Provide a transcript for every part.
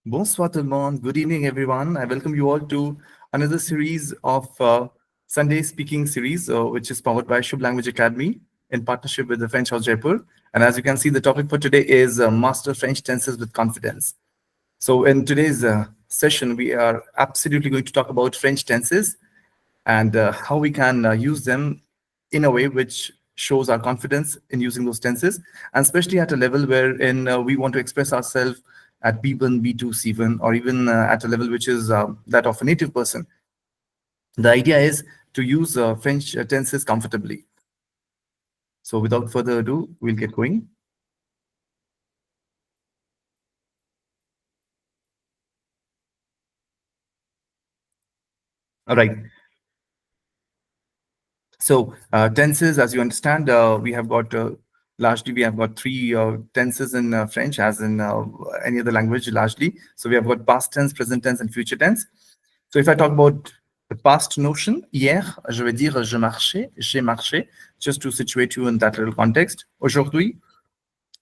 Bonsoir tout le monde. Good evening, everyone. I welcome you all to another series of Sunday speaking series, which is powered by Shubh Language Academy in partnership with the French House Jaipur. And as you can see, the topic for today is Master French Tenses with Confidence. So in today's session, we are absolutely going to talk about French tenses and how we can use them in a way which shows our confidence in using those tenses, and especially at a level wherein we want to express ourselves at B1, B2, C1, or even at a level which is that of a native person. The idea is to use French tenses comfortably. So without further ado, we'll get going. All right. So tenses, as you understand, we have got largely we have got three tenses in French, as in any other language, largely. So we have got past tense, present tense, and future tense. So if I talk about the past notion, hier, je vais dire je marchais, j'ai marché, just to situate you in that little context. Aujourd'hui,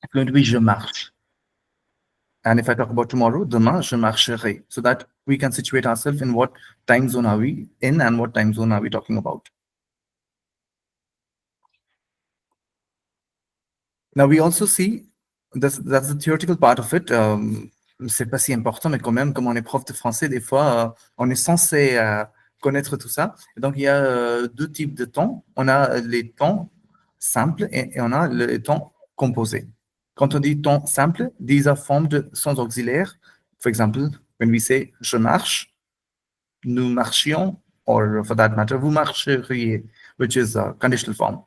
it's going to be je marche. And if I talk about tomorrow, demain, je marcherai. So that we can situate ourselves in what time zone are we in and what time zone are we talking about. Now we also see that's the theoretical part of it. C'est pas si important, mais quand même, comme on est prof de français, des fois, on est censé connaître tout ça. Et donc, il y a deux types de temps. On a les temps simples et on a les temps composés. Quand on dit temps simple, these are formed sans auxiliaire. For example, when we say je marche, nous marchions, or for that matter, vous marcheriez, which is a conditional form.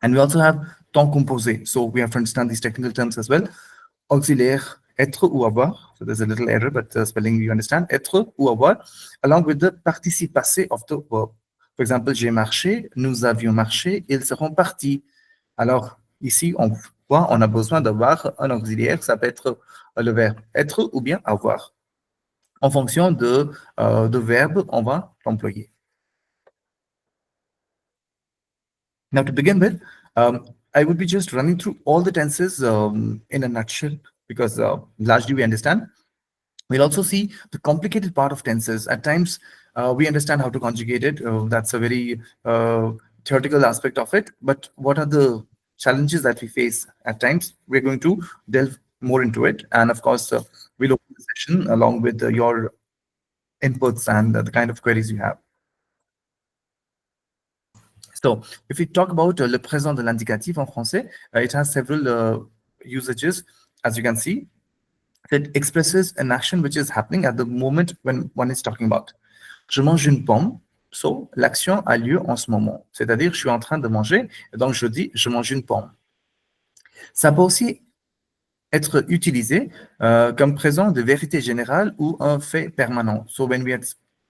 And we also have temps composé. So we have to understand these technical terms as well. Auxiliaire, être ou avoir. So there's a little error, but spelling you understand. Être ou avoir, along with the participe passé of the verb. For example, j'ai marché, nous avions marché, ils seront partis. Alors, ici, on voit, on a besoin d'avoir un auxiliaire. Ça peut être le verbe être ou bien avoir. En fonction de verbe, on va l'employer. Now, to begin with, I would be just running through all the tenses in a nutshell, because largely we understand. We'll also see the complicated part of tenses. At times, we understand how to conjugate it. That's a very theoretical aspect of it. But what are the challenges that we face at times? We're going to delve more into it. And of course, we'll open the session along with your inputs and the kind of queries you have. So, if we talk about le présent de l'indicatif en français, it has several usages, as you can see. It expresses an action which is happening at the moment when one is talking about. Je mange une pomme, so l'action a lieu en ce moment. C'est-à-dire, je suis en train de manger, et donc je dis, je mange une pomme. Ça peut aussi être utilisé comme présent de vérité générale ou un fait permanent. So when we are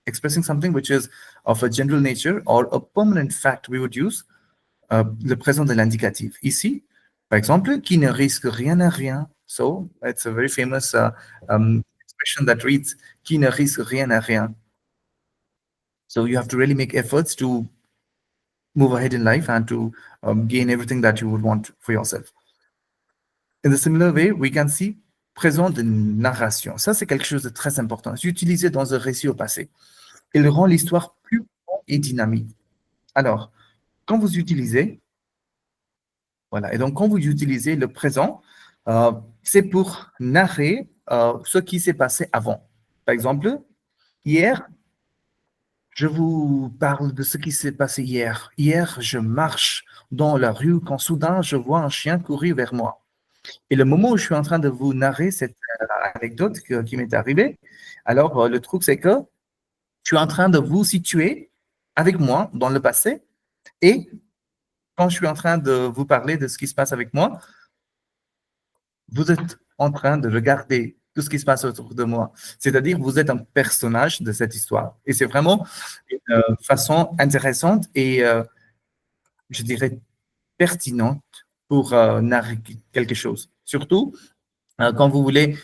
expressing something which is of a general nature or a permanent fact, we would use le présent de l'indicatif. Ici, par exemple, qui ne risque rien à rien. So it's a very famous expression that reads qui ne risque rien à rien. So you have to really make efforts to move ahead in life and to gain everything that you would want for yourself. In the similar way, we can see présent de narration. Ça, c'est quelque chose de très important. C'est utilisé dans un récit au passé. Il rend l'histoire plus vivante et dynamique. Alors, quand vous utilisez, voilà, et donc quand vous utilisez le présent, c'est pour narrer ce qui s'est passé avant. Par exemple, hier, je vous parle de ce qui s'est passé hier. Hier, je marche dans la rue quand soudain, je vois un chien courir vers moi. Et le moment où je suis en train de vous narrer cette anecdote qui m'est arrivée, alors le truc, c'est que je suis en train de vous situer avec moi dans le passé, et quand je suis en train de vous parler de ce qui se passe avec moi, vous êtes en train de regarder tout ce qui se passe autour de moi. C'est-à-dire, vous êtes un personnage de cette histoire. Et c'est vraiment une façon intéressante et, je dirais, pertinente pour narrer quelque chose. Surtout quand vous voulez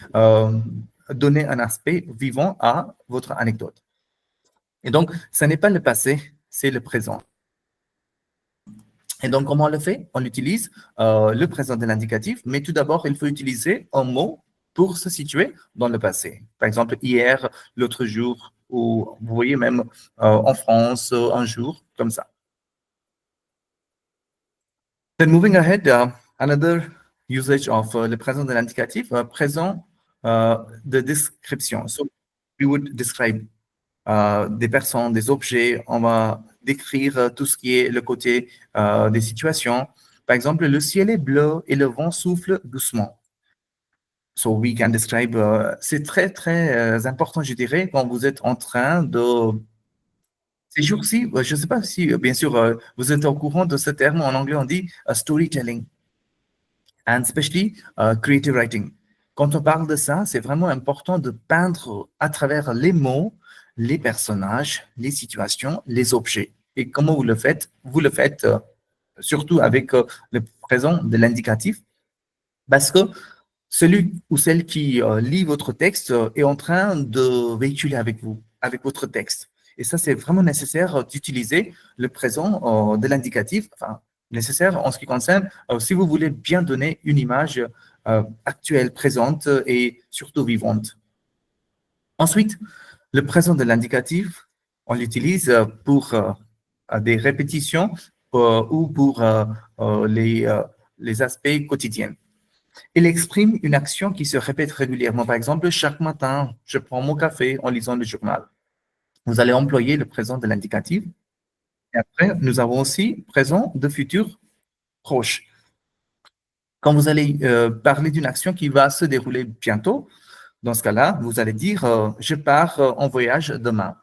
donner un aspect vivant à votre anecdote. Et donc, ce n'est pas le passé, c'est le présent. Et donc, comment on le fait? On utilise le présent de l'indicatif, mais tout d'abord, il faut utiliser un mot pour se situer dans le passé. Par exemple, hier, l'autre jour, ou vous voyez même en France, un jour, comme ça. Then moving ahead, another usage of le présent de l'indicatif, présent de description. So we would describe des personnes, des objets, on va décrire tout ce qui est le côté des situations. Par exemple, le ciel est bleu et le vent souffle doucement. So we can describe, c'est très, très important, je dirais, quand vous êtes en train de... Ces jours-ci, je ne sais pas si, bien sûr, vous êtes au courant de ce terme, en anglais, on dit storytelling, and especially creative writing. Quand on parle de ça, c'est vraiment important de peindre à travers les mots, les personnages, les situations, les objets. Et comment vous le faites? Vous le faites surtout avec le présent de l'indicatif, parce que celui ou celle qui lit votre texte est en train de véhiculer avec vous, avec votre texte. Et ça, c'est vraiment nécessaire d'utiliser le présent de l'indicatif, enfin, nécessaire en ce qui concerne, si vous voulez bien donner une image actuelle, présente et surtout vivante. Ensuite, le présent de l'indicatif, on l'utilise pour des répétitions ou pour les aspects quotidiens. Il exprime une action qui se répète régulièrement. Par exemple, chaque matin, je prends mon café en lisant le journal. Vous allez employer le présent de l'indicatif. Et après, nous avons aussi présent de futur proche. Quand vous allez parler d'une action qui va se dérouler bientôt, dans ce cas-là, vous allez dire je pars en voyage demain.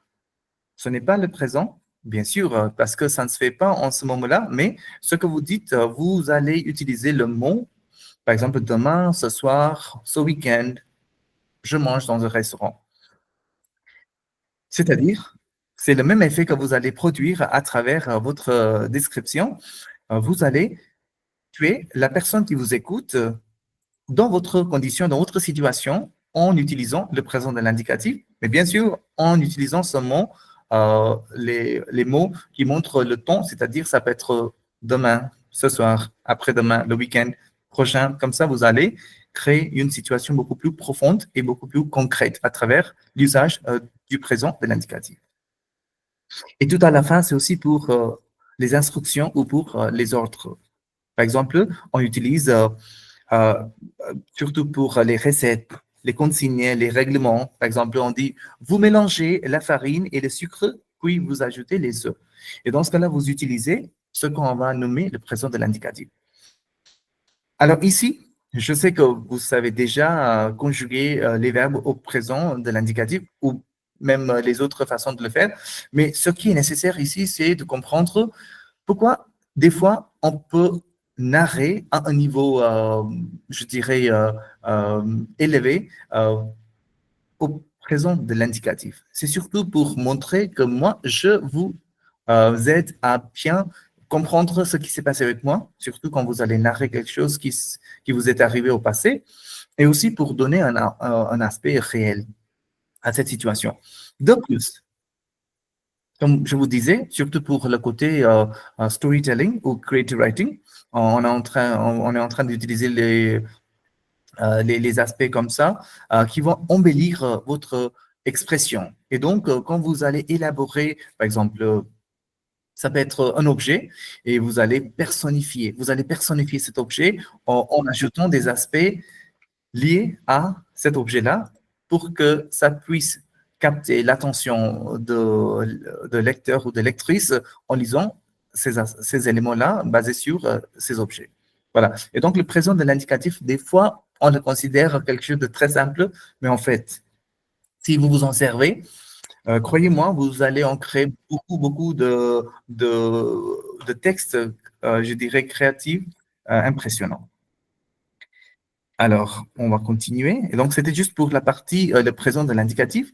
Ce n'est pas le présent, bien sûr, parce que ça ne se fait pas en ce moment-là, mais ce que vous dites, vous allez utiliser le mot. Par exemple, demain, ce soir, ce week-end, je mange dans un restaurant. C'est-à-dire, c'est le même effet que vous allez produire à travers votre description. Vous allez tuer la personne qui vous écoute dans votre condition, dans votre situation, en utilisant le présent de l'indicatif, mais bien sûr, en utilisant seulement les mots qui montrent le ton, c'est-à-dire ça peut être demain, ce soir, après-demain, le week-end prochain. Comme ça, vous allez créer une situation beaucoup plus profonde et beaucoup plus concrète à travers l'usage du présent de l'indicatif. Et tout à la fin, c'est aussi pour les instructions ou pour les ordres. Par exemple, on utilise euh, surtout pour les recettes, les consignes, les règlements. Par exemple, on dit, vous mélangez la farine et le sucre, puis vous ajoutez les œufs. Et dans ce cas-là, vous utilisez ce qu'on va nommer le présent de l'indicatif. Alors ici, je sais que vous savez déjà conjuguer les verbes au présent de l'indicatif ou même les autres façons de le faire. Mais ce qui est nécessaire ici, c'est de comprendre pourquoi des fois on peut narrer à un niveau, je dirais, élevé au présent de l'indicatif. C'est surtout pour montrer que moi, je vous aide à bien comprendre ce qui s'est passé avec moi, surtout quand vous allez narrer quelque chose qui vous est arrivé au passé, et aussi pour donner un aspect réel à cette situation. De plus, comme je vous disais, surtout pour le côté storytelling ou creative writing, on est en train d'utiliser les aspects comme ça qui vont embellir votre expression. Et donc, quand vous allez élaborer, par exemple, ça peut être un objet et vous allez personnifier. Vous allez personnifier cet objet en ajoutant des aspects liés à cet objet-là pour que ça puisse capter l'attention de lecteur ou de lectrice en lisant ces éléments-là basés sur ces objets. Voilà. Et donc, le présent de l'indicatif, des fois, on le considère quelque chose de très simple, mais en fait, si vous vous en servez, croyez-moi, vous allez en créer beaucoup, beaucoup de textes, je dirais, créatifs, impressionnants. Alors, on va continuer. Et donc, c'était juste pour la partie, le présent de l'indicatif.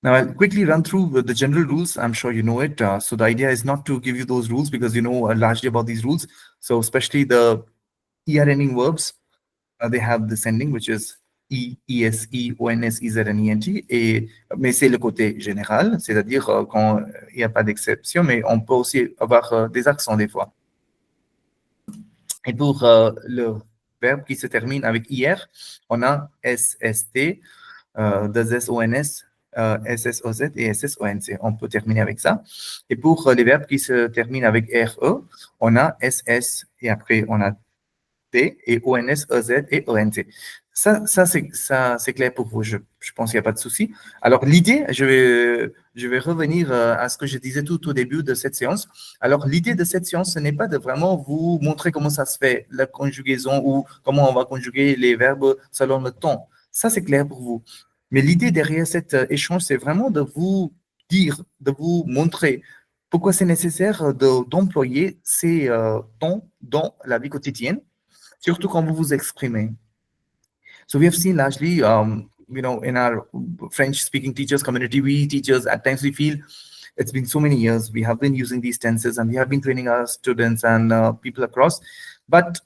Now, I'll quickly run through the general rules. I'm sure you know it. So the idea is not to give you those rules because you know largely about these rules. So especially the ER ending verbs, they have this ending, which is I, IS, I, ONS, IZ, ING. Mais c'est le côté général, c'est-à-dire quand il n'y a pas d'exception, mais on peut aussi avoir des accents des fois. Et pour le verbes qui se terminent avec IR, on a SST, 2SONS, SSOZ et SSONC. On peut terminer avec ça. Et pour les verbes qui se terminent avec RE, on a SS et après on a T et ONS, EZ et ONT. C'est clair pour vous. Je pense qu'il n'y a pas de souci. Alors, l'idée, je vais revenir à ce que je disais tout au début de cette séance. Alors, l'idée de cette séance, ce n'est pas de vraiment vous montrer comment ça se fait, la conjugaison ou comment on va conjuguer les verbes selon le temps. Ça, c'est clair pour vous. Mais l'idée derrière cet échange, c'est vraiment de vous dire, de vous montrer pourquoi c'est nécessaire d'employer ces temps dans la vie quotidienne, surtout quand vous vous exprimez. So we have seen largely, in our French-speaking teachers community, we teachers at times we feel it's been so many years we have been using these tenses and we have been training our students and people across, but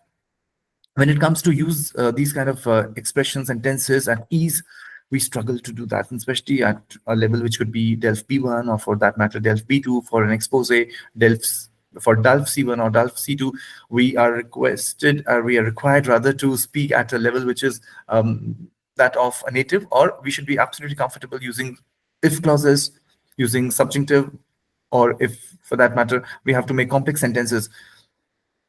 when it comes to use these kind of expressions and tenses at ease, we struggle to do that, and especially at a level which could be DELF B1 or for that matter DELF B2 for an expose, DELF for DELF C1 or DELF C2, we are required rather to speak at a level which is that of a native, or we should be absolutely comfortable using if clauses, using subjunctive, or if for that matter, we have to make complex sentences.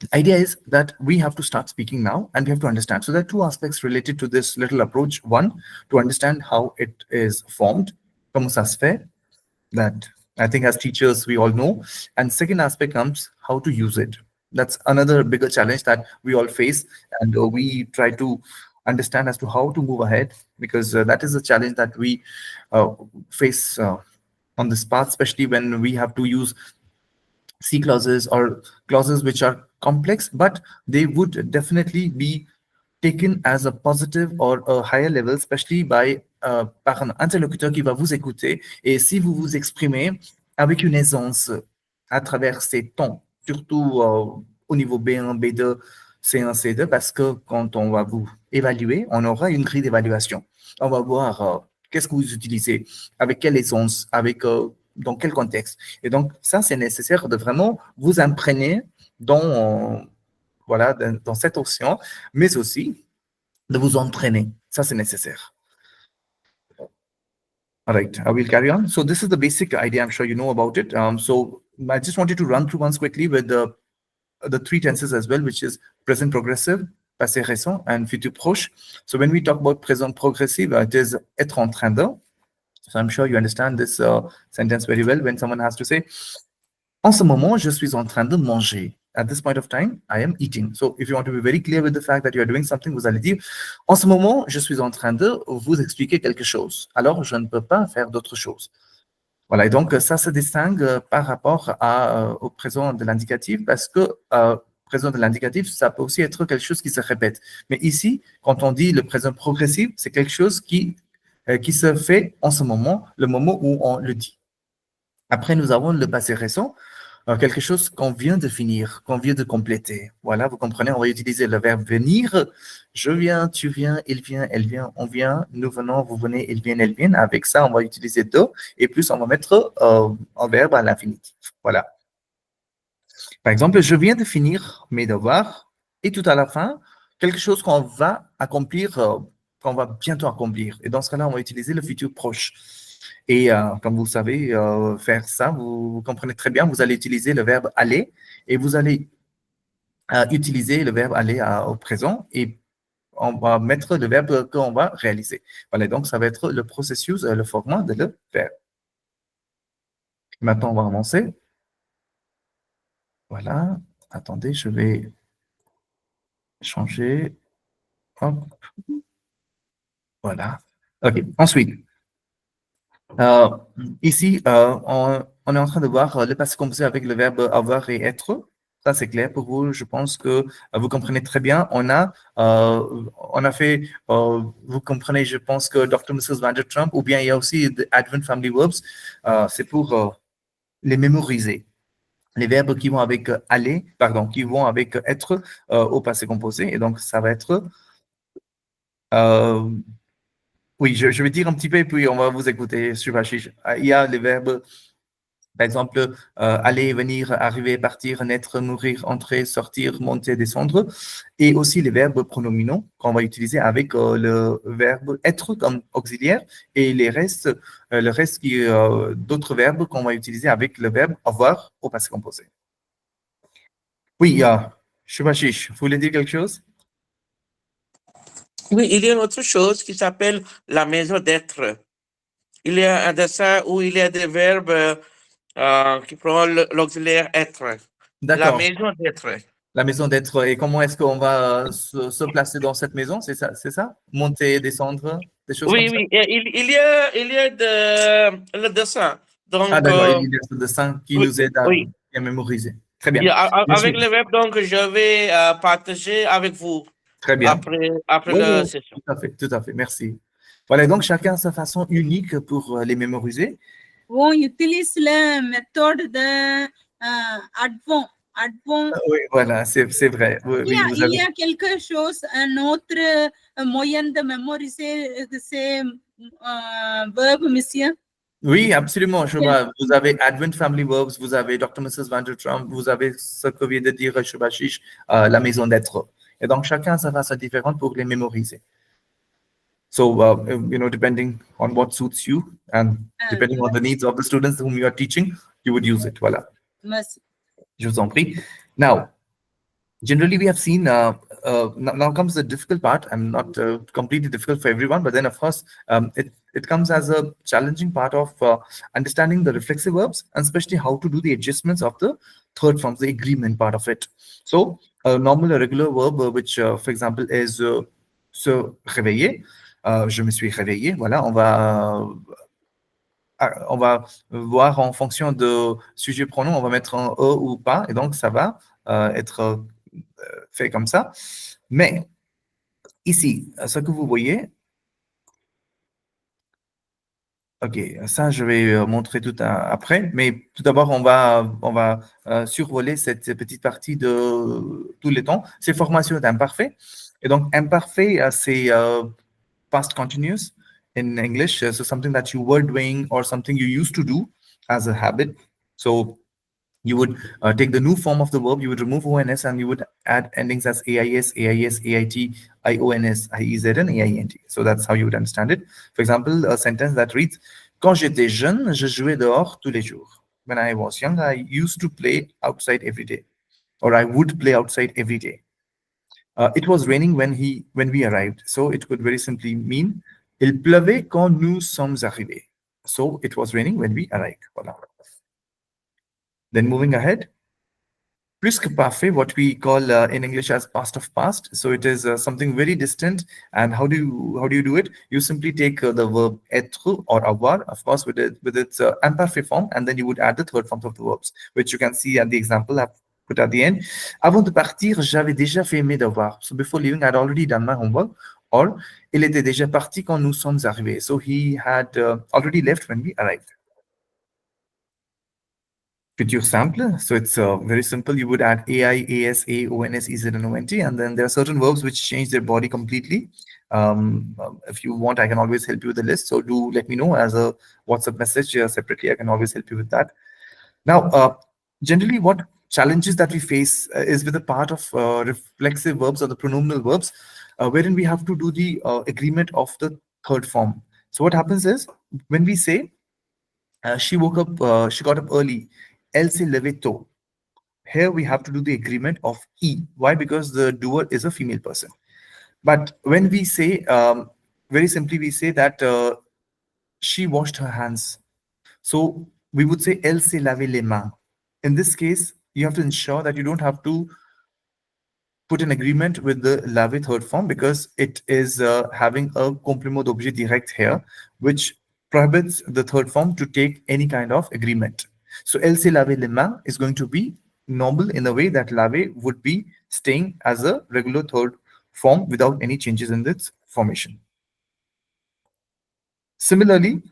The idea is that we have to start speaking now and we have to understand. So there are two aspects related to this little approach. One, to understand how it is formed, comment ça se fait, that I think as teachers, we all know. And second aspect comes how to use it. That's another bigger challenge that we all face. And we try to understand as to how to move ahead, because that is a challenge that we face on this path, especially when we have to use C clauses or clauses which are complex, but they would definitely be taken as a positive or a higher level, especially by par un interlocuteur qui va vous écouter. Et si vous vous exprimez avec une aisance à travers ces tons, surtout au niveau B1, B2, C1, C2, parce que quand on va vous évaluer, on aura une grille d'évaluation. On va voir qu'est-ce que vous utilisez, avec quelle aisance, avec dans quel contexte. Et donc, ça, c'est nécessaire de vraiment vous imprégner dans, voilà, dans cette option, mais aussi de vous entraîner. Ça, c'est nécessaire. All right, I will carry on. So this is the basic idea. I'm sure you know about it. So I just wanted to run through once quickly with the three tenses as well, which is present progressive, passé récent, and futur proche. So when we talk about present progressive, it is être en train de. So I'm sure you understand this sentence very well when someone has to say, en ce moment, je suis en train de manger. At this point of time, I am eating. So if you want to be very clear with the fact that you are doing something, vous allez dire, en ce moment, je suis en train de vous expliquer quelque chose. Alors, je ne peux pas faire d'autre chose. Voilà, et donc ça se distingue par rapport au présent de l'indicatif, parce que présent de l'indicatif, ça peut aussi être quelque chose qui se répète. Mais ici, quand on dit le présent progressif, c'est quelque chose qui se fait en ce moment, le moment où on le dit. Après, nous avons le passé récent, quelque chose qu'on vient de finir, qu'on vient de compléter. Voilà, vous comprenez, on va utiliser le verbe venir. Je viens, tu viens, il vient, elle vient, on vient, nous venons, vous venez, ils viennent, elles viennent. Avec ça, on va utiliser de, et plus on va mettre un verbe à l'infinitif. Voilà. Par exemple, je viens de finir mes devoirs et tout à la fin, quelque chose qu'on va accomplir, qu'on va bientôt accomplir. Et dans ce cas-là, on va utiliser le futur proche. Et comme vous savez faire ça, vous comprenez très bien, vous allez utiliser le verbe aller et vous allez utiliser le verbe aller au présent et on va mettre le verbe qu'on va réaliser. Voilà, donc ça va être le processus, le format de le verbe. Maintenant, on va avancer. Voilà, attendez, je vais changer. Hop. Voilà. OK, ensuite. Ici, on est en train de voir le passé composé avec le verbe avoir et être. Ça, c'est clair pour vous. Je pense que vous comprenez très bien. On a fait, vous comprenez, je pense que Dr. Mrs. Vandertrump, ou bien il y a aussi the Advent Family Verbs. C'est pour les mémoriser. Les verbes qui vont avec aller, pardon, qui vont avec être au passé composé. Et donc, ça va être oui, je vais dire un petit peu et puis on va vous écouter, Subhashish. Il y a les verbes Par exemple, aller, venir, arriver, partir, naître, mourir, entrer, sortir, monter, descendre. Et aussi les verbes pronominaux qu'on va utiliser avec le verbe être comme auxiliaire et le reste qui d'autres verbes qu'on va utiliser avec le verbe avoir au passé composé. Oui, Shubhashish, vous voulez dire quelque chose? Oui, il y a une autre chose qui s'appelle la maison d'être. Il y a un dessin où il y a des verbes qui prennent l'auxiliaire être. La D'accord. maison d'être. La maison d'être. Et comment est-ce qu'on va se placer dans cette maison? C'est ça, c'est ça? Monter, descendre, des choses comme Oui, ça? oui, et il y a le dessin. Ah, Donc, d'accord, il y a ce dessin qui oui, nous aide oui. à mémoriser. Très Et bien. Bien sûr. avec le web, donc, je vais partager avec vous Très bien. après Oui, la oui, session. tout à fait. Merci. Voilà, donc chacun a sa façon unique pour les mémoriser. On utilise la méthode de advent. Advent. Oui, voilà, c'est vrai. Oui, oui, vous Il avez. y a quelque chose, un autre moyen de mémoriser ces verbes, monsieur. Oui, absolument, Shobha. Vous avez Advent Family Verbs, vous avez Dr. Mrs. Van der Trump, vous avez ce que vient de dire Shubhashish, la maison d'être. Et donc, chacun a sa façon différente pour les mémoriser. So, depending on what suits you and depending on the needs of the students whom you are teaching, you would use it. Voilà. Merci. Je vous en prie. Now, generally we have seen now comes the difficult part. I'm not completely difficult for everyone, but then of course it comes as a challenging part of understanding the reflexive verbs and especially how to do the adjustments of the third forms, the agreement part of it. So a normal, a regular verb which for example is se réveiller. Je me suis réveillé. Voilà, on va voir en fonction de sujet pronom, on va mettre un e ou pas, et donc ça va être fait comme ça. Mais ici, ce que vous voyez, ok, ça je vais montrer tout après, mais tout d'abord on va survoler cette petite partie de tous les temps. C'est formation d'imparfait. Et donc imparfait, c'est past continuous in English. So something that you were doing or something you used to do as a habit. So you would take the new form of the verb, you would remove ONS and you would add endings as AIS, AIS, AIT, IONS, IEZN, AINT. So that's how you would understand it. For example, a sentence that reads, quand j'étais jeune, je jouais dehors tous les jours. When I was young, I used to play outside every day, or I would play outside every day. It was raining when we arrived. So it could very simply mean, il pleuvait quand nous sommes arrivés. So it was raining when we arrived. Voilà. Then moving ahead, plus que parfait, what we call in English as past of past. So it is something very distant. And how do you do it? You simply take the verb être or avoir, of course, with its imperfect form, and then you would add the third forms of the verbs, which you can see at the example I've put at the end. Avant de partir, j'avais déjà fait mes devoirs. So before leaving, I'd already done my homework. Or, il était déjà parti quand nous sommes arrivés. So he had already left when we arrived. Future simple. So it's very simple. You would add AI, AS, A, ONS, EZ, and ONT. And then there are certain verbs which change their body completely. If you want, I can always help you with the list. So do let me know as a WhatsApp message separately. I can always help you with that. Now, generally what challenges that we face is with the part of reflexive verbs or the pronominal verbs, wherein we have to do the agreement of the third form. So what happens is when we say, she got up early, elle s'est levée tôt. Here we have to do the agreement of E. Why? Because the doer is a female person. But when we say, very simply, we say that she washed her hands. So we would say, elle s'est lavé les mains. In this case, you have to ensure that you don't have to put an agreement with the lavé third form because it is having a complément d'objet direct here, which prohibits the third form to take any kind of agreement. So elle s'est lavé les mains is going to be normal in a way that lavé would be staying as a regular third form without any changes in its formation. Similarly,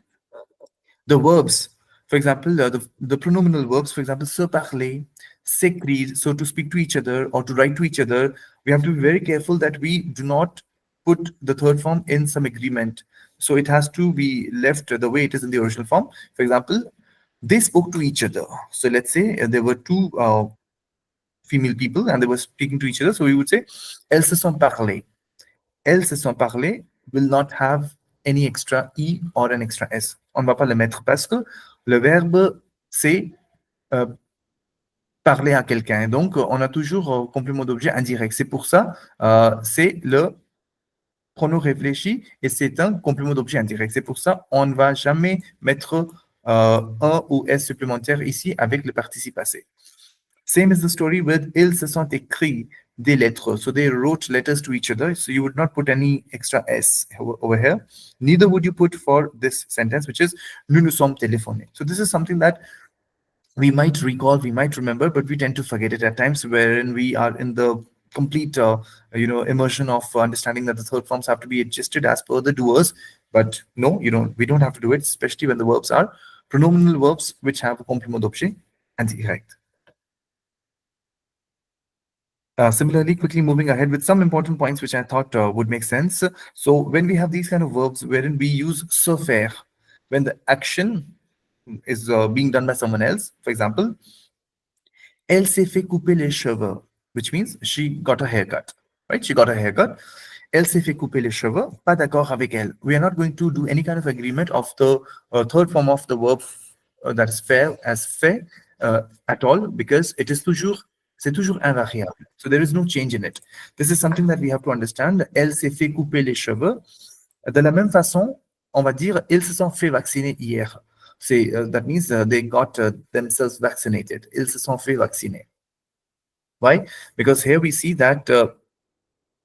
the verbs, for example, the pronominal verbs, for example, se parler, s'écrire, so to speak to each other or to write to each other, we have to be very careful that we do not put the third form in some agreement. So it has to be left the way it is in the original form. For example, They spoke to each other. So let's say there were two female people and they were speaking to each other. So we would say, elles se sont parlé. Elles se sont parlé will not have any extra E or an extra S. On ne va pas le mettre parce que le verbe, c'est parler à quelqu'un. Donc, on a toujours complément d'objet indirect. C'est pour ça, c'est le pronom réfléchi et c'est un complément d'objet indirect. C'est pour ça, on ne va jamais mettre un ou S supplémentaire ici avec le participe passé. Same is the story with ils se sont écrits des lettres. So they wrote letters to each other. So you would not put any extra S over here. Neither would you put for this sentence, which is nous nous sommes téléphonés. So this is something that we might recall, we might remember, but we tend to forget it at times, wherein we are in the complete, immersion of understanding that the third forms have to be adjusted as per the doers. But no, we don't have to do it, especially when the verbs are pronominal verbs which have a complément d'objet indirect. Similarly, quickly moving ahead with some important points which I thought would make sense. So when we have these kind of verbs wherein we use se faire, when the action is being done by someone else, for example, elle s'est fait couper les cheveux, which means she got a haircut, right? She got a haircut. Elle s'est fait couper les cheveux, pas d'accord avec elle. We are not going to do any kind of agreement of the third form of the verb that is faire as fait at all, because it is c'est toujours invariable. So there is no change in it. This is something that we have to understand. Elle s'est fait couper les cheveux. De la même façon, on va dire, ils se sont fait vacciner hier. That means they got themselves vaccinated. Ils se sont fait vacciner. Why? Because here we see that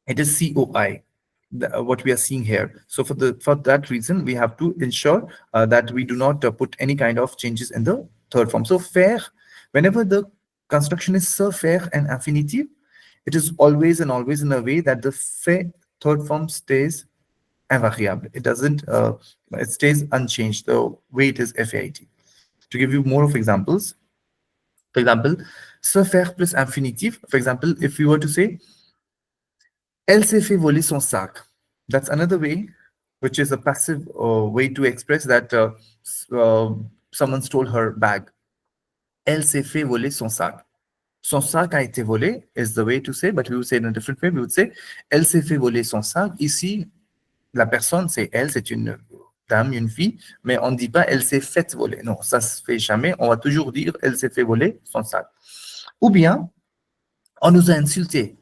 it is COI, what we are seeing here. So for that reason, we have to ensure that we do not put any kind of changes in the third form. So faire, whenever the construction is se faire and infinitive, it is always and always in a way that the fait third form stays invariable. It doesn't, it stays unchanged, the way it is FAIT. To give you more of examples, for example, se faire plus infinitive. For example, if we were to say, elle s'est fait voler son sac. That's another way, which is a passive way to express that someone stole her bag. Elle s'est fait voler son sac. Son sac a été volé is the way to say, but we would say in a different way. We would say, elle s'est fait voler son sac. Ici, la personne, c'est elle, c'est une dame, une fille, mais on ne dit pas elle s'est faite voler. Non, ça se fait jamais. On va toujours dire elle s'est fait voler son sac. Ou bien, on nous a insulté.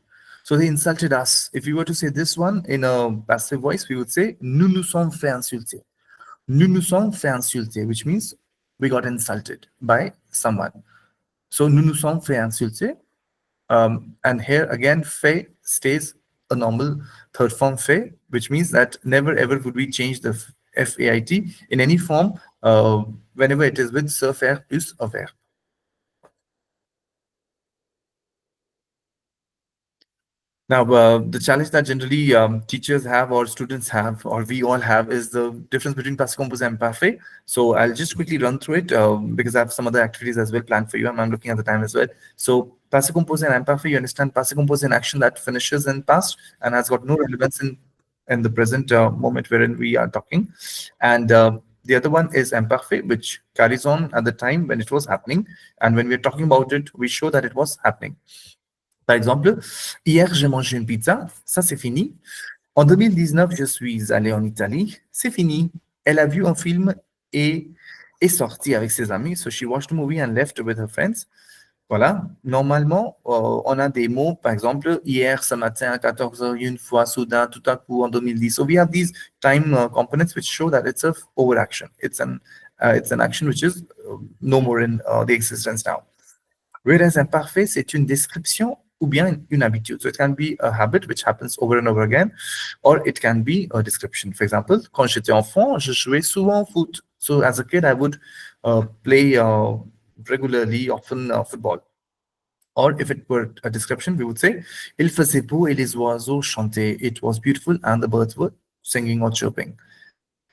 So they insulted us. If we were to say this one in a passive voice, we would say nous nous sommes fait insulter. Nous nous sommes fait insulter, which means we got insulted by someone. So nous nous sommes fait insulter. And here again, fait stays a normal third form fait, which means that never ever would we change the FAIT in any form whenever it is with se faire plus a verb. Now, the challenge that generally teachers have or students have or we all have is the difference between passé composé and imparfait. So I'll just quickly run through it because I have some other activities as well planned for you, and I'm looking at the time as well. So passé composé and imparfait, you understand passé composé an action that finishes in past and has got no relevance in the present moment wherein we are talking. And the other one is imparfait, which carries on at the time when it was happening. And when we're talking about it, we show that it was happening. Par exemple, hier, j'ai mangé une pizza, ça c'est fini. En 2019, je suis allé en Italie, c'est fini. Elle a vu un film et est sortie avec ses amis. So she watched a movie and left with her friends. Voilà. Normalement, on a des mots, par exemple, hier, ce matin, à 14h, une fois, soudain, tout à coup, en 2010. So we have these time components which show that it's a overaction. It's an action which is no more in the existence now. Whereas imparfait, c'est une description ou bien une habitude. So it can be a habit which happens over and over again, or it can be a description. For example, quand j'étais enfant, je jouais souvent au foot. So as a kid, I would play regularly, often football. Or if it were a description, we would say, il faisait beau et les oiseaux chantaient. It was beautiful and the birds were singing or chirping.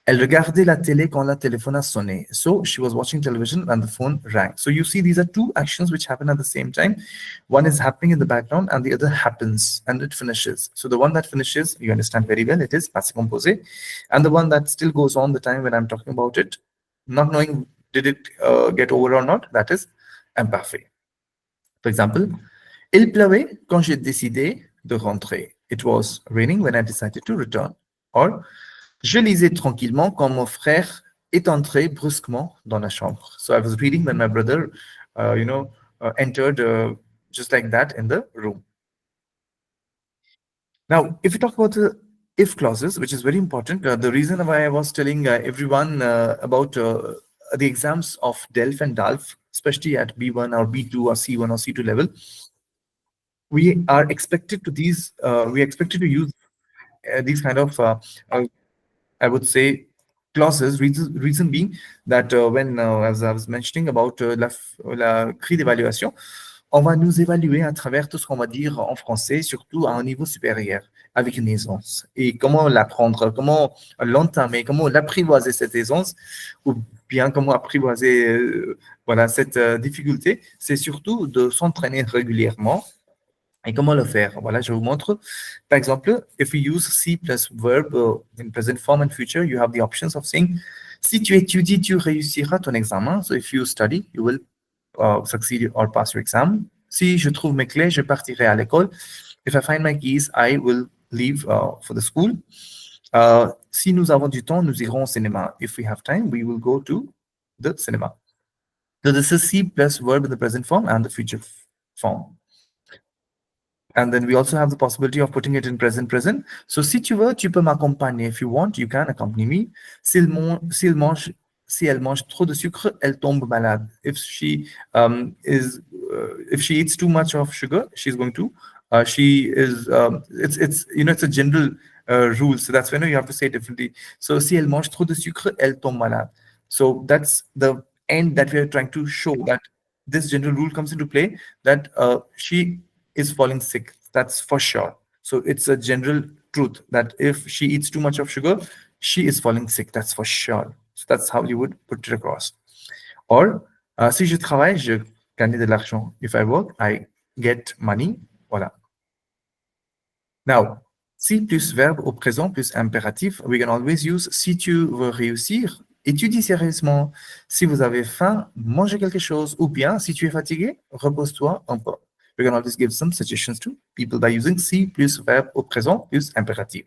Elle regardait la télé quand la téléphone a sonné. So she was watching television and the phone rang. So you see these are two actions which happen at the same time. One is happening in the background and the other happens and it finishes. So the one that finishes, you understand very well, it is passé composé. And the one that still goes on the time when I'm talking about it, not knowing did it get over or not? That is imparfait. For example, il pleuvait quand j'ai décidé de rentrer. It was raining when I decided to return. Or, je lisais tranquillement quand mon frère est entré brusquement dans la chambre. So I was reading when my brother, entered just like that in the room. Now, if we talk about the if clauses, which is very important, the reason why I was telling everyone about the exams of DELF and DALF, especially at B1 or B2 or C1 or C2 level, we are expected to use these kind of I would say clauses. Reason being that when as I was mentioning about la grille d'évaluation, on va nous évaluer à travers tout ce qu'on va dire en français, surtout à un niveau supérieur, avec une aisance. Et comment l'apprendre, comment l'entamer, comment l'apprivoiser cette aisance, ou bien comment apprivoiser voilà, cette difficulté, c'est surtout de s'entraîner régulièrement. Et comment le faire? Voilà, je vous montre. Par exemple, if we use C plus verb in present form and future, you have the options of saying, si tu étudies, tu réussiras ton examen. So if you study, you will succeed or pass your exam. Si je trouve mes clés, je partirai à l'école. If I find my keys, I will leave for the school. Si nous avons du temps, nous irons au cinéma. If we have time, we will go to the cinema. So this is C plus verb in the present form and the future form. And then we also have the possibility of putting it in present. So si tu veux, tu peux m'accompagner. If you want, you can accompany me. Si elle mange trop de sucre, elle tombe malade. If she eats too much of sugar, she's going to. It's a general rule. So that's when you have to say it differently. So si elle mange trop de sucre, elle tombe malade. So that's the end that we are trying to show, that this general rule comes into play, that she is falling sick. That's for sure. So it's a general truth that if she eats too much of sugar, she is falling sick. That's for sure. So that's how you would put it across. Or, si je travaille, je gagne de l'argent. If I work, I get money. Voilà. Now, si plus verbe au présent plus impératif, we can always use si tu veux réussir, étudie sérieusement. Si vous avez faim, mangez quelque chose. Ou bien, si tu es fatigué, repose-toi un peu. We can always give some suggestions to people by using si plus verbe au présent plus impératif.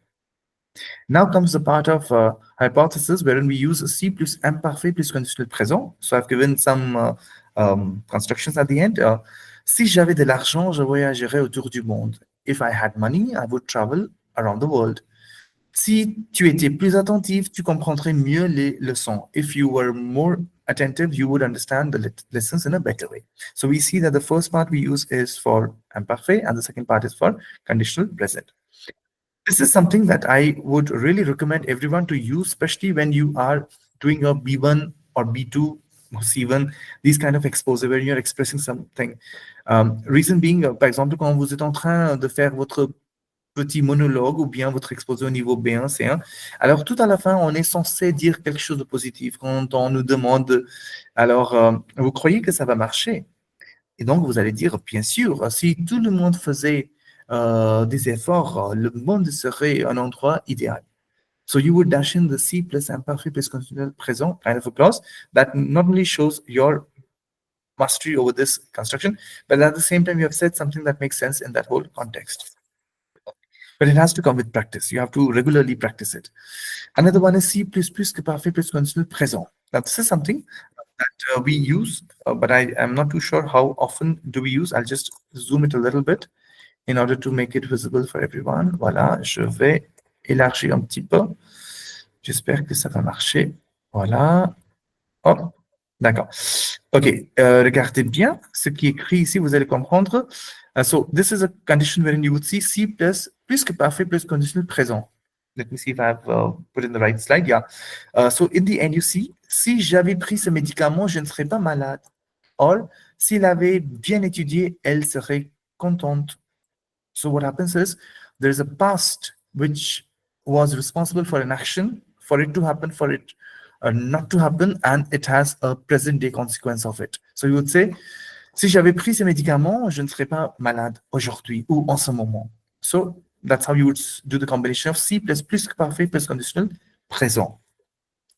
Now comes the part of hypothesis, wherein we use si plus imparfait plus conditionnel présent. So I've given some constructions at the end. Si j'avais de l'argent, je voyagerais autour du monde. If I had money, I would travel around the world. Si tu étais plus attentif, tu comprendrais mieux les leçons. If you were more attentive, you would understand the lessons in a better way. So we see that the first part we use is for imparfait and the second part is for conditional present. This is something that I would really recommend everyone to use, especially when you are doing a B1 or B2 or C1, these kind of exposure where you're expressing something. Reason being, par exemple, quand vous êtes en train de faire votre petit monologue ou bien votre exposé au niveau B1, C1. Alors, tout à la fin, on est censé dire quelque chose de positif. Quand on nous demande, alors, vous croyez que ça va marcher? Et donc, vous allez dire, bien sûr, si tout le monde faisait des efforts, le monde serait un endroit idéal. So you would dash in the C plus imparfait plus conditionnel présent kind of a clause that not only shows your mastery over this construction, but at the same time, you have said something that makes sense in that whole context. But it has to come with practice. You have to regularly practice it. Another one is C plus que parfait plus conditionnel présent. Now, this is something that we use, but I am not too sure how often do we use. I'll just zoom it a little bit in order to make it visible for everyone. Voilà, je vais élargir un petit peu. J'espère que ça va marcher. Voilà. Oh, d'accord. OK. Regardez bien ce qui est écrit ici, vous allez comprendre. So this is a condition wherein you would see C plus que parfait plus conditionnel présent. Let me see if I've put in the right slide. Yeah. So in the end, you see, si j'avais pris ce médicament, je ne serais pas malade. Or, s'il avait bien étudié, elle serait contente. So what happens is, there is a past which was responsible for an action, for it to happen, for it not to happen, and it has a present day consequence of it. So you would say, si j'avais pris ces médicaments, je ne serais pas malade aujourd'hui ou en ce moment. So that's how you would do the combination of C plus que parfait plus conditionnel présent.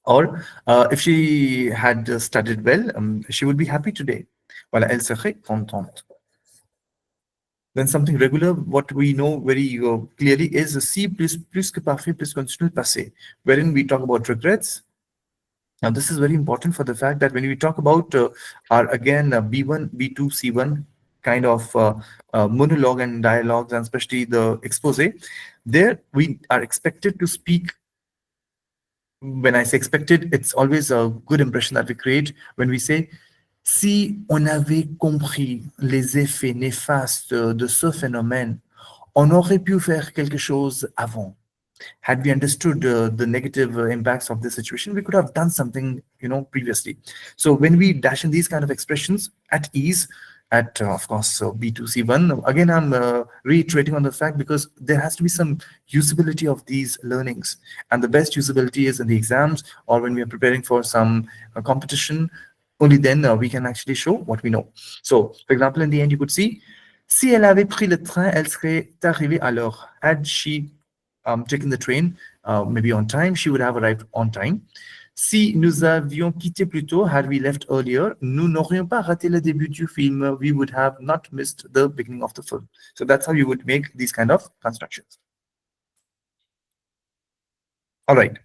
Or if she had studied well, she would be happy today. Voilà, elle serait contente. Then something regular, what we know very clearly is si plus que parfait plus continuel passé, wherein we talk about regrets. Now, this is very important for the fact that when we talk about our again B1, B2, C1 kind of monologue and dialogues, and especially the expose, there we are expected to speak. When I say expected, it's always a good impression that we create when we say si on avait compris les effets néfastes de ce phénomène, on aurait pu faire quelque chose avant. Had we understood the negative impacts of this situation, we could have done something, previously. So when we dash in these kind of expressions at ease, at of course B2C1, again I'm reiterating on the fact because there has to be some usability of these learnings, and the best usability is in the exams or when we are preparing for some competition. Only then we can actually show what we know. So, for example, in the end, you could see, si elle avait pris le train, elle serait arrivée à l'heure. Had she taken the train, maybe on time, she would have arrived on time. Si nous avions quitté plus tôt, had we left earlier, nous n'aurions pas raté le début du film. We would have not missed the beginning of the film. So that's how you would make these kind of constructions. All right.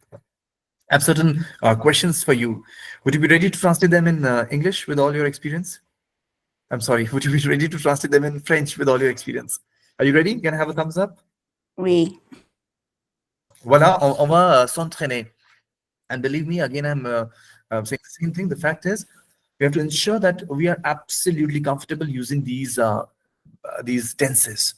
I have certain questions for you. Would you be ready to translate them in English with all your experience? I'm sorry. Would you be ready to translate them in French with all your experience? Are you ready? Can I have a thumbs up? Oui. Voilà, on va s'entraîner. And believe me, again, I'm saying the same thing. The fact is, we have to ensure that we are absolutely comfortable using these tenses.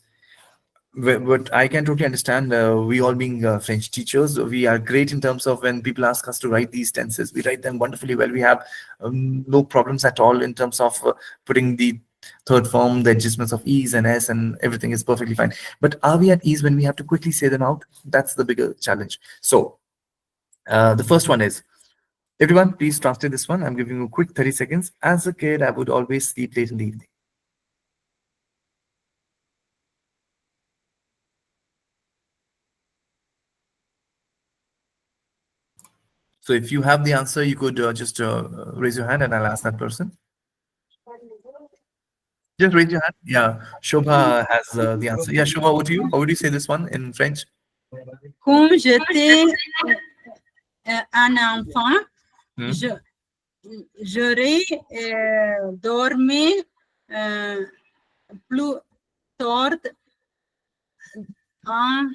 But I can totally understand, we all being French teachers, we are great in terms of when people ask us to write these tenses. We write them wonderfully well. We have no problems at all in terms of putting the third form, the adjustments of e's and s, and everything is perfectly fine. But are we at ease when we have to quickly say them out? That's the bigger challenge. So the first one is, everyone, please translate this one. I'm giving you a quick 30 seconds. As a kid, I would always sleep late in the evening. So if you have the answer, you could just raise your hand and I'll ask that person. Just raise your hand. Yeah, Shobha has the answer. Yeah, Shobha, what do you? How would you say this one in French? Quand j'étais un enfant, Hmm? j'aurais dormi plus tard un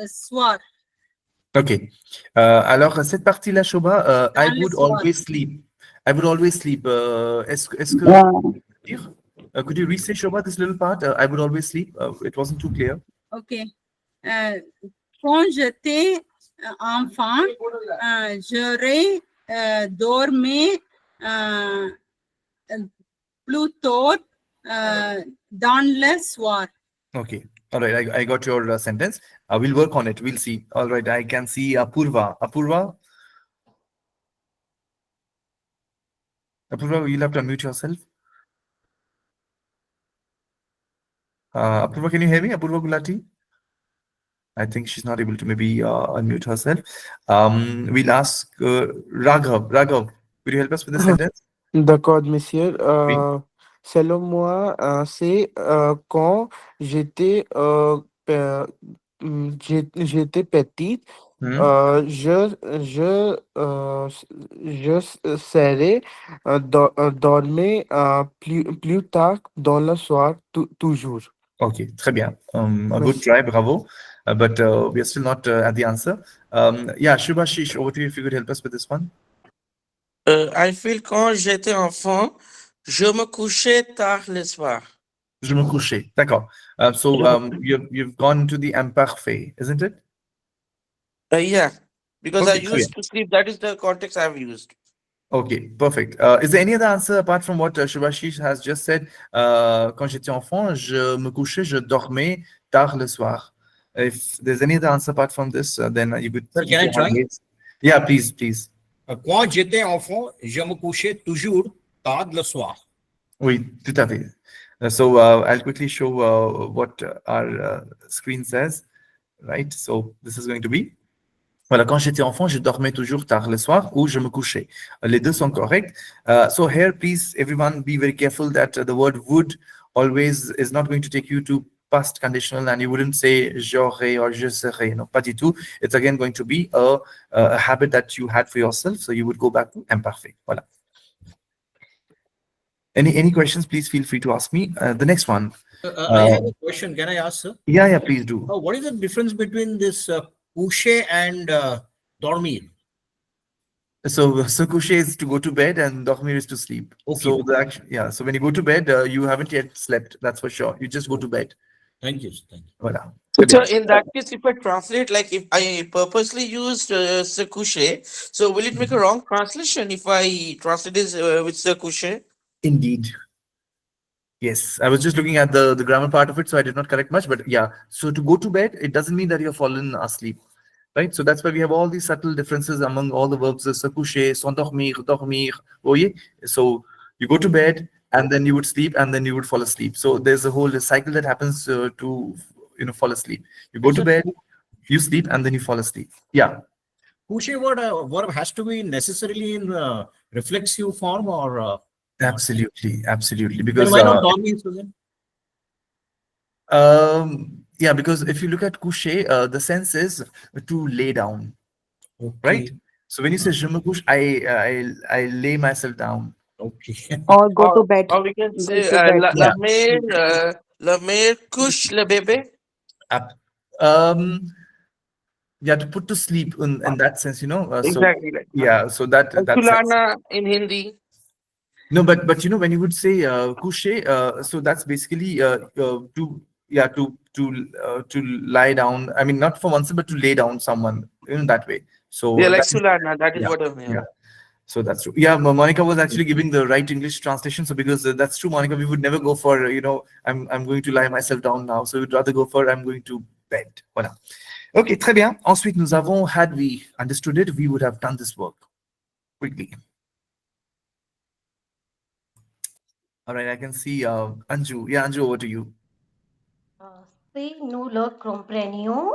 soir. Okay. Alors, cette partie-là, Shobha, I Dans le would soir. always sleep. I would always sleep. Est-ce que could you re-say, Shobha, this little part? I would always sleep. It wasn't too clear. OK. Quand j'étais enfant, j'aurais dormi plus tard dans le soir. Okay. All right. I got your sentence. We'll work on it. We'll see. All right. I can see Apurva. Apurva, you'll have to unmute yourself. Apurva, can you hear me? Apurva Gulati? I think she's not able to maybe unmute herself. We'll ask Raghav. Raghav, could you help us with the sentence? D'accord, monsieur. Oui. Selon moi, c'est quand j'étais j'étais petite, Hmm? je serais dormir plus tard dans le soir, toujours. Okay, très bien. A good Merci. try, bravo. But we are still not at the answer. Yeah, Shubhashish, over to you if you could help us with this one. I feel quand j'étais enfant, je me couchais tard le soir. Je me couchais. D'accord. So you've gone to the imparfait, isn't it? Yeah, because I Okay, très bien. used to sleep. That is the context I've used. Okay, perfect. Is there any other answer apart from what Shubhashish has just said? Quand j'étais enfant, je me couchais, je dormais tard le soir. If there's any other answer apart from this, then you could. Sir, can I try? Yeah, please, please. Quand j'étais enfant, je me couchais toujours tard le soir. Oui, tout à fait. So I'll quickly show what our screen says. Right. So this is going to be Voilà, quand j'étais enfant, je dormais toujours tard le soir ou je me couchais. Les deux sont corrects. So here, please, everyone, be very careful that the word would always is not going to take you to past conditional, and you wouldn't say j'aurais or je serais. No, pas du tout. It's again going to be a habit that you had for yourself. So you would go back to imperfect. Voilà. Any questions? Please feel free to ask me. The next one. I have a question. Can I ask, sir? Yeah, please do. What is the difference between this coucher and dormir? So coucher is to go to bed and dormir is to sleep. Okay. So so when you go to bed, you haven't yet slept. That's for sure. You just go to bed. Thank you. Thank you. Voilà. So in that case, if I translate, like if I purposely used se coucher, so will it make a wrong translation if I translate this with se coucher? Indeed. Yes, I was just looking at the grammar part of it, so I did not correct much. But yeah, so to go to bed, it doesn't mean that you're fallen asleep, right? So that's why we have all these subtle differences among all the verbs: se coucher, s'endormir, dormir. Voyez? So you go to bed, and then you would sleep, and then you would fall asleep. So there's a whole cycle that happens to fall asleep. You go to bed, you sleep, and then you fall asleep. Yeah. Coucher verb has to be necessarily in reflexive form or. Absolutely. Because why not dormir, Susan? yeah, because if you look at coucher, the sense is to lay down, right? So when you say je me couche, I lay myself down. Okay. Or go to bed. Or we can Go say to bed. la mère couche le bébé. Yeah, to put to sleep in that sense, Exactly. So, yeah, so that's Chulana in Hindi. No, but when you would say coucher, so that's basically to lie down. I mean, not for oneself, but to lay down someone in that way. So Yeah, like Chulana. That is yeah, what I mean. yeah. So that's true. Yeah, Monica was actually giving the right English translation. So because that's true, Monica, we would never go for I'm going to lie myself down now. So we'd rather go for I'm going to bed. Voilà. Okay, très bien. Ensuite, nous avons, had we understood it, we would have done this work quickly. All right, I can see Anju. Yeah, Anju, over to you. Si nous le comprenions,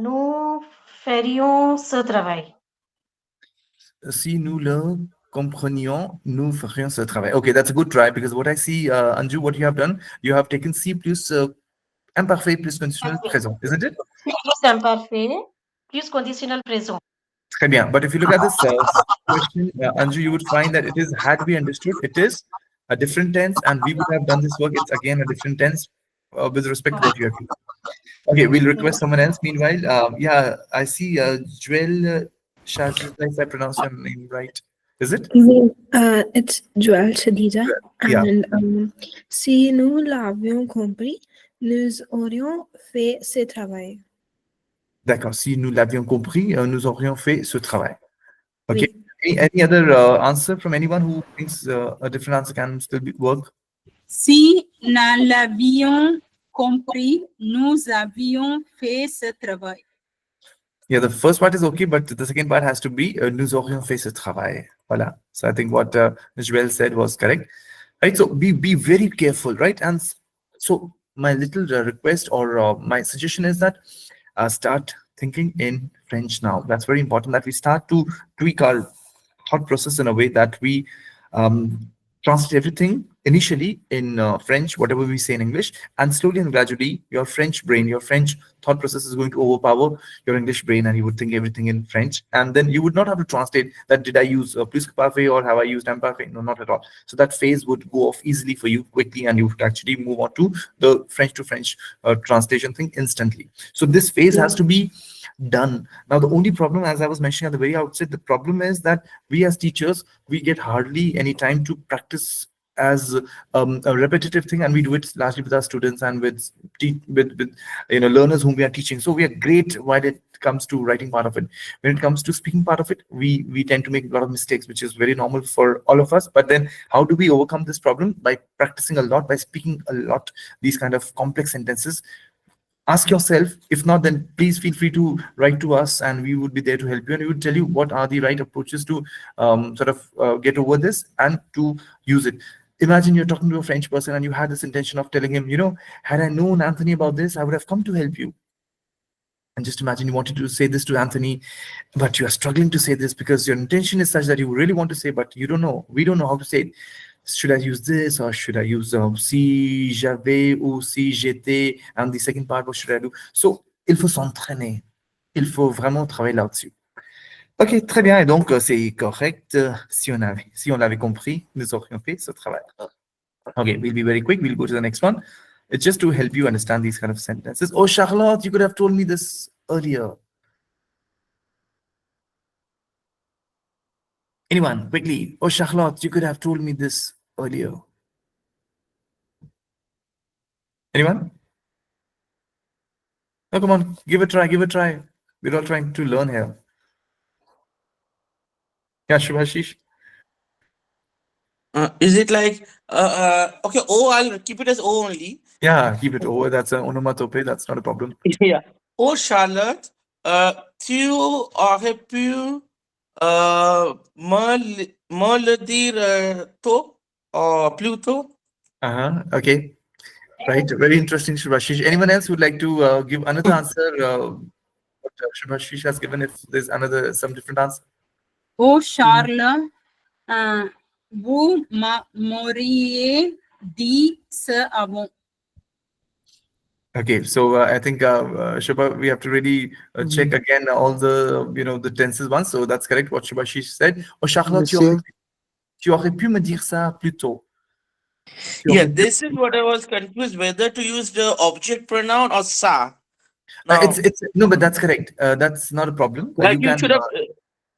nous ferions ce travail. Si nous le comprenions, nous ferions ce travail. Okay, that's a good try because what I see, Anju, what you have done, you have taken si plus imparfait plus conditionnel présent, isn't it? Si plus imparfait, plus conditionnel présent. Très bien. But if you look at this question, Anju, you would find that it is had we understood, it is a different tense, and we would have done this work. It's again a different tense with respect to what you have done. Okay, we'll request someone else. Meanwhile, yeah, I see Joel Shazid, if I pronounce your name right. Is it? It's Joel Shadija. Yeah. And si nous l'avions compris, nous aurions fait ce travail. D'accord. Si nous l'avions compris, nous aurions fait ce travail. Okay. Oui. Any other answer from anyone who thinks a different answer can still work? Si nous l'avions compris, nous avions fait ce travail. Yeah, the first part is okay, but the second part has to be nous aurions fait ce travail. Voilà. So I think what Joel said was correct. Right. So be very careful, right? And so my little request or my suggestion is that start thinking in French now. That's very important that we start to tweak our thought process in a way that we translate everything initially in French, whatever we say in English, and slowly and gradually your French brain, your French thought process is going to overpower your English brain, and you would think everything in French, and then you would not have to translate that did I use plus parfait or have I used imparfait? No, not at all. So that phase would go off easily for you quickly, and you would actually move on to the French to French translation thing instantly. So this phase has to be done. Now the only problem, as I was mentioning at the very outset, the problem is that we as teachers, we get hardly any time to practice as a repetitive thing, and we do it largely with our students and with learners whom we are teaching. So we are great while it comes to writing part of it. When it comes to speaking part of it, we tend to make a lot of mistakes, which is very normal for all of us. But then how do we overcome this problem? By practicing a lot, by speaking a lot, these kind of complex sentences. Ask yourself. If not, then please feel free to write to us, and we would be there to help you, and we would tell you what are the right approaches to get over this and to use it. Imagine you're talking to a French person and you had this intention of telling him, had I known, Anthony, about this, I would have come to help you. And just imagine you wanted to say this to Anthony, but you are struggling to say this because your intention is such that you really want to say, but you don't know. We don't know how to say it. Should I use this or should I use si j'avais ou si j'étais? And the second part, what should I do? So, il faut s'entraîner. Il faut vraiment travailler là-dessus. Ok, très bien. Et donc, c'est correct. Si on l'avait compris, nous aurions fait ce travail. Okay, we'll be very quick. We'll go to the next one. It's just to help you understand these kind of sentences. Oh, Charlotte, you could have told me this earlier. Anyone, quickly. Oh, Charlotte, you could have told me this earlier. Anyone? Oh, come on, give it a try, give it a try. We're all trying to learn here. Yeah, Shubhashish. Is it like, okay, O, I'll keep it as O only. Yeah, keep it over. That's an onomatope. That's not a problem. Yeah. Oh, Charlotte, tu aurais pu me le dire tôt or plus tôt? Okay. Right. Very interesting, Shubhashish. Anyone else would like to give another answer? What Shubhashish has given, if there's some different answer. Oh, Charles, vous m'auriez dit ça avant. Okay, so I think Shubha, we have to really check again all the the tenses once. So that's correct what Shubhashish said. Oh, Charlotte, Monsieur. tu aurais pu me dire ça plus tôt. Yeah, this is what I was confused whether to use the object pronoun or sa. Now, It's no, but that's correct. That's not a problem. like you can, should have.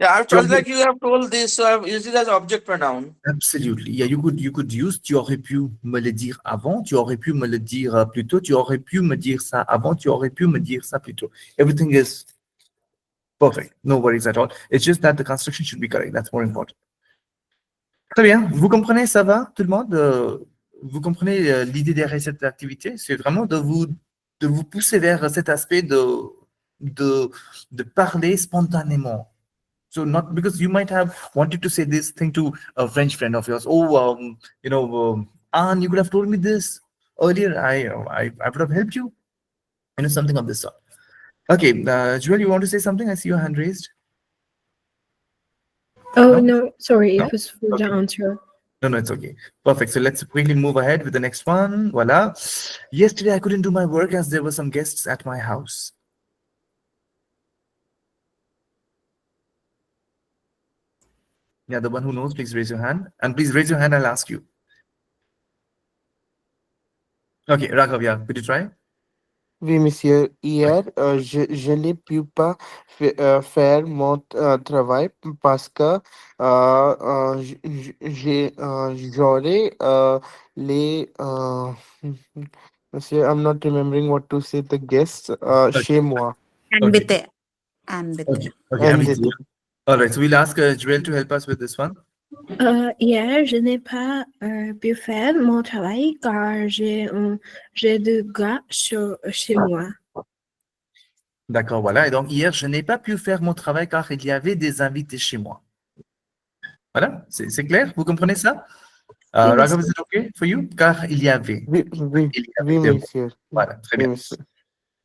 Yeah, I tu felt aurais- like you have told this, so I've used it as object pronoun. Absolutely. Yeah, you could use tu aurais pu me le dire avant, tu aurais pu me le dire plus tôt, tu aurais pu me dire ça avant, tu aurais pu me dire ça plus tôt. Everything is perfect. No worries at all. It's just that the construction should be correct. That's more important. Très bien. Vous comprenez, ça va, tout le monde? Vous comprenez l'idée derrière cette activité? C'est vraiment de vous pousser vers cet aspect de parler spontanément. So not because you might have wanted to say this thing to a French friend of yours. Oh, Anne, you could have told me this earlier. I would have helped you. Something of this sort. Okay, Joel, you want to say something? I see your hand raised. Oh, No? no, sorry, No? it was for the Okay. answer. No, it's okay. Perfect. So let's quickly move ahead with the next one. Voila. Yesterday, I couldn't do my work as there were some guests at my house. Yeah, the one who knows, please raise your hand. And please raise your hand, I'll ask you. Okay, Raghav, yeah, could you try? Oui, monsieur. Hier, je n'ai pu pas faire mon travail parce que j'aurais les... monsieur, I'm not remembering what to say, the guests chez moi. Invité. Invité. Okay, And Abhijit. All right, so we'll ask Joel to help us with this one. Hier, je n'ai pas pu faire mon travail car j'ai deux gars chez moi. D'accord, voilà. Et donc, hier, je n'ai pas pu faire mon travail car il y avait des invités chez moi. Voilà, c'est clair? Vous comprenez ça? Oui, Raghav, monsieur. is it okay for you? Car il y avait. Oui, Il y avait. oui, monsieur. Voilà, très Oui, bien. monsieur.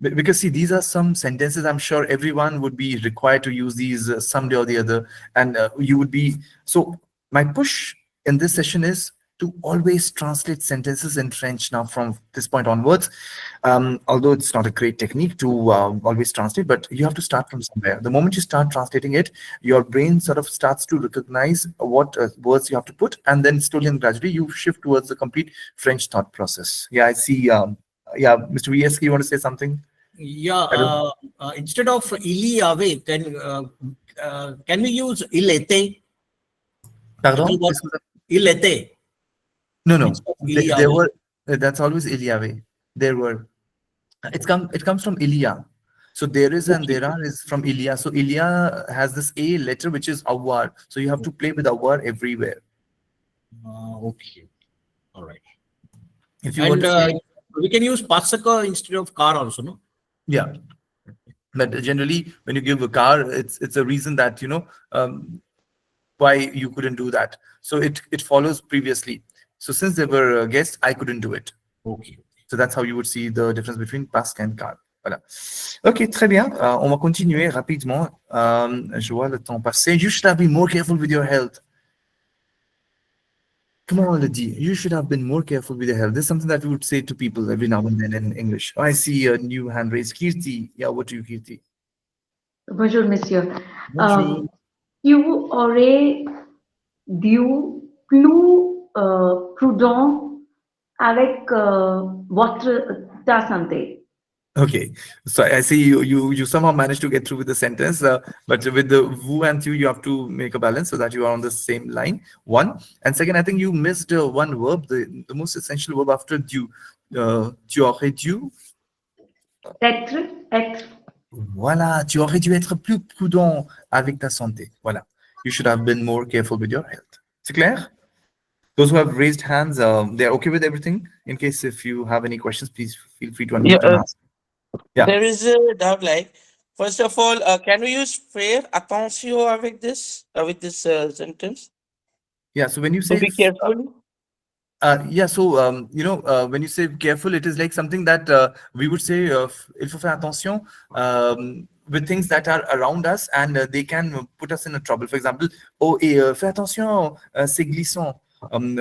Because see, these are some sentences I'm sure everyone would be required to use these someday or the other. And you would be, so my push in this session is to always translate sentences in French now from this point onwards. Although it's not a great technique to always translate, but you have to start from somewhere. The moment you start translating it, your brain sort of starts to recognize what words you have to put, and then slowly and gradually you shift towards the complete French thought process. Yeah, I see. Yeah, Mr. VSK, you want to say something? Yeah, instead of il y avait, can we use il était? Pardon? Il était. No. Instead of il y There avait. were. That's always Iliave. There were. It comes from Ilya. So there is and there are is from Ilya. So Ilya has this A letter which is awar. So you have to play with awar everywhere. Okay. All right. If you want And to say, we can use pasaka instead of car also, no? yeah. But generally, when you give a car, it's a reason that why you couldn't do that. So it follows previously. So since there were guests, I couldn't do it. Okay. So that's how you would see the difference between pask and car. Voilà. Ok, très bien. On va continuer rapidement. Je vois le temps passer. You should have been more careful with your health. Come on, Ladi. You should have been more careful with your health. This is something that we would say to people every now and then in English. Oh, I see a new hand raised. Kirti. Yeah, what do you, Kirti? Bonjour, monsieur. Bonjour. Tu aurais dû plus prudent avec ta santé. Okay, so I see you somehow managed to get through with the sentence, but with the vous and tu, you have to make a balance so that you are on the same line. One, and second, I think you missed one verb, the most essential verb after dû. Tu aurais dû. Être. Voilà, tu aurais dû être plus prudent avec ta santé. Voilà, you should have been more careful with your health. C'est clair? Those who have raised hands, they're okay with everything. In case if you have any questions, please feel free to unmute and ask. Yeah. There is a doubt, like, first of all, can we use faire attention with this sentence? Yeah, so when you To say be careful. yeah, so when you say careful, it is like something that we would say il faut faire attention with things that are around us and they can put us in a trouble. For example, fais attention, c'est glissant.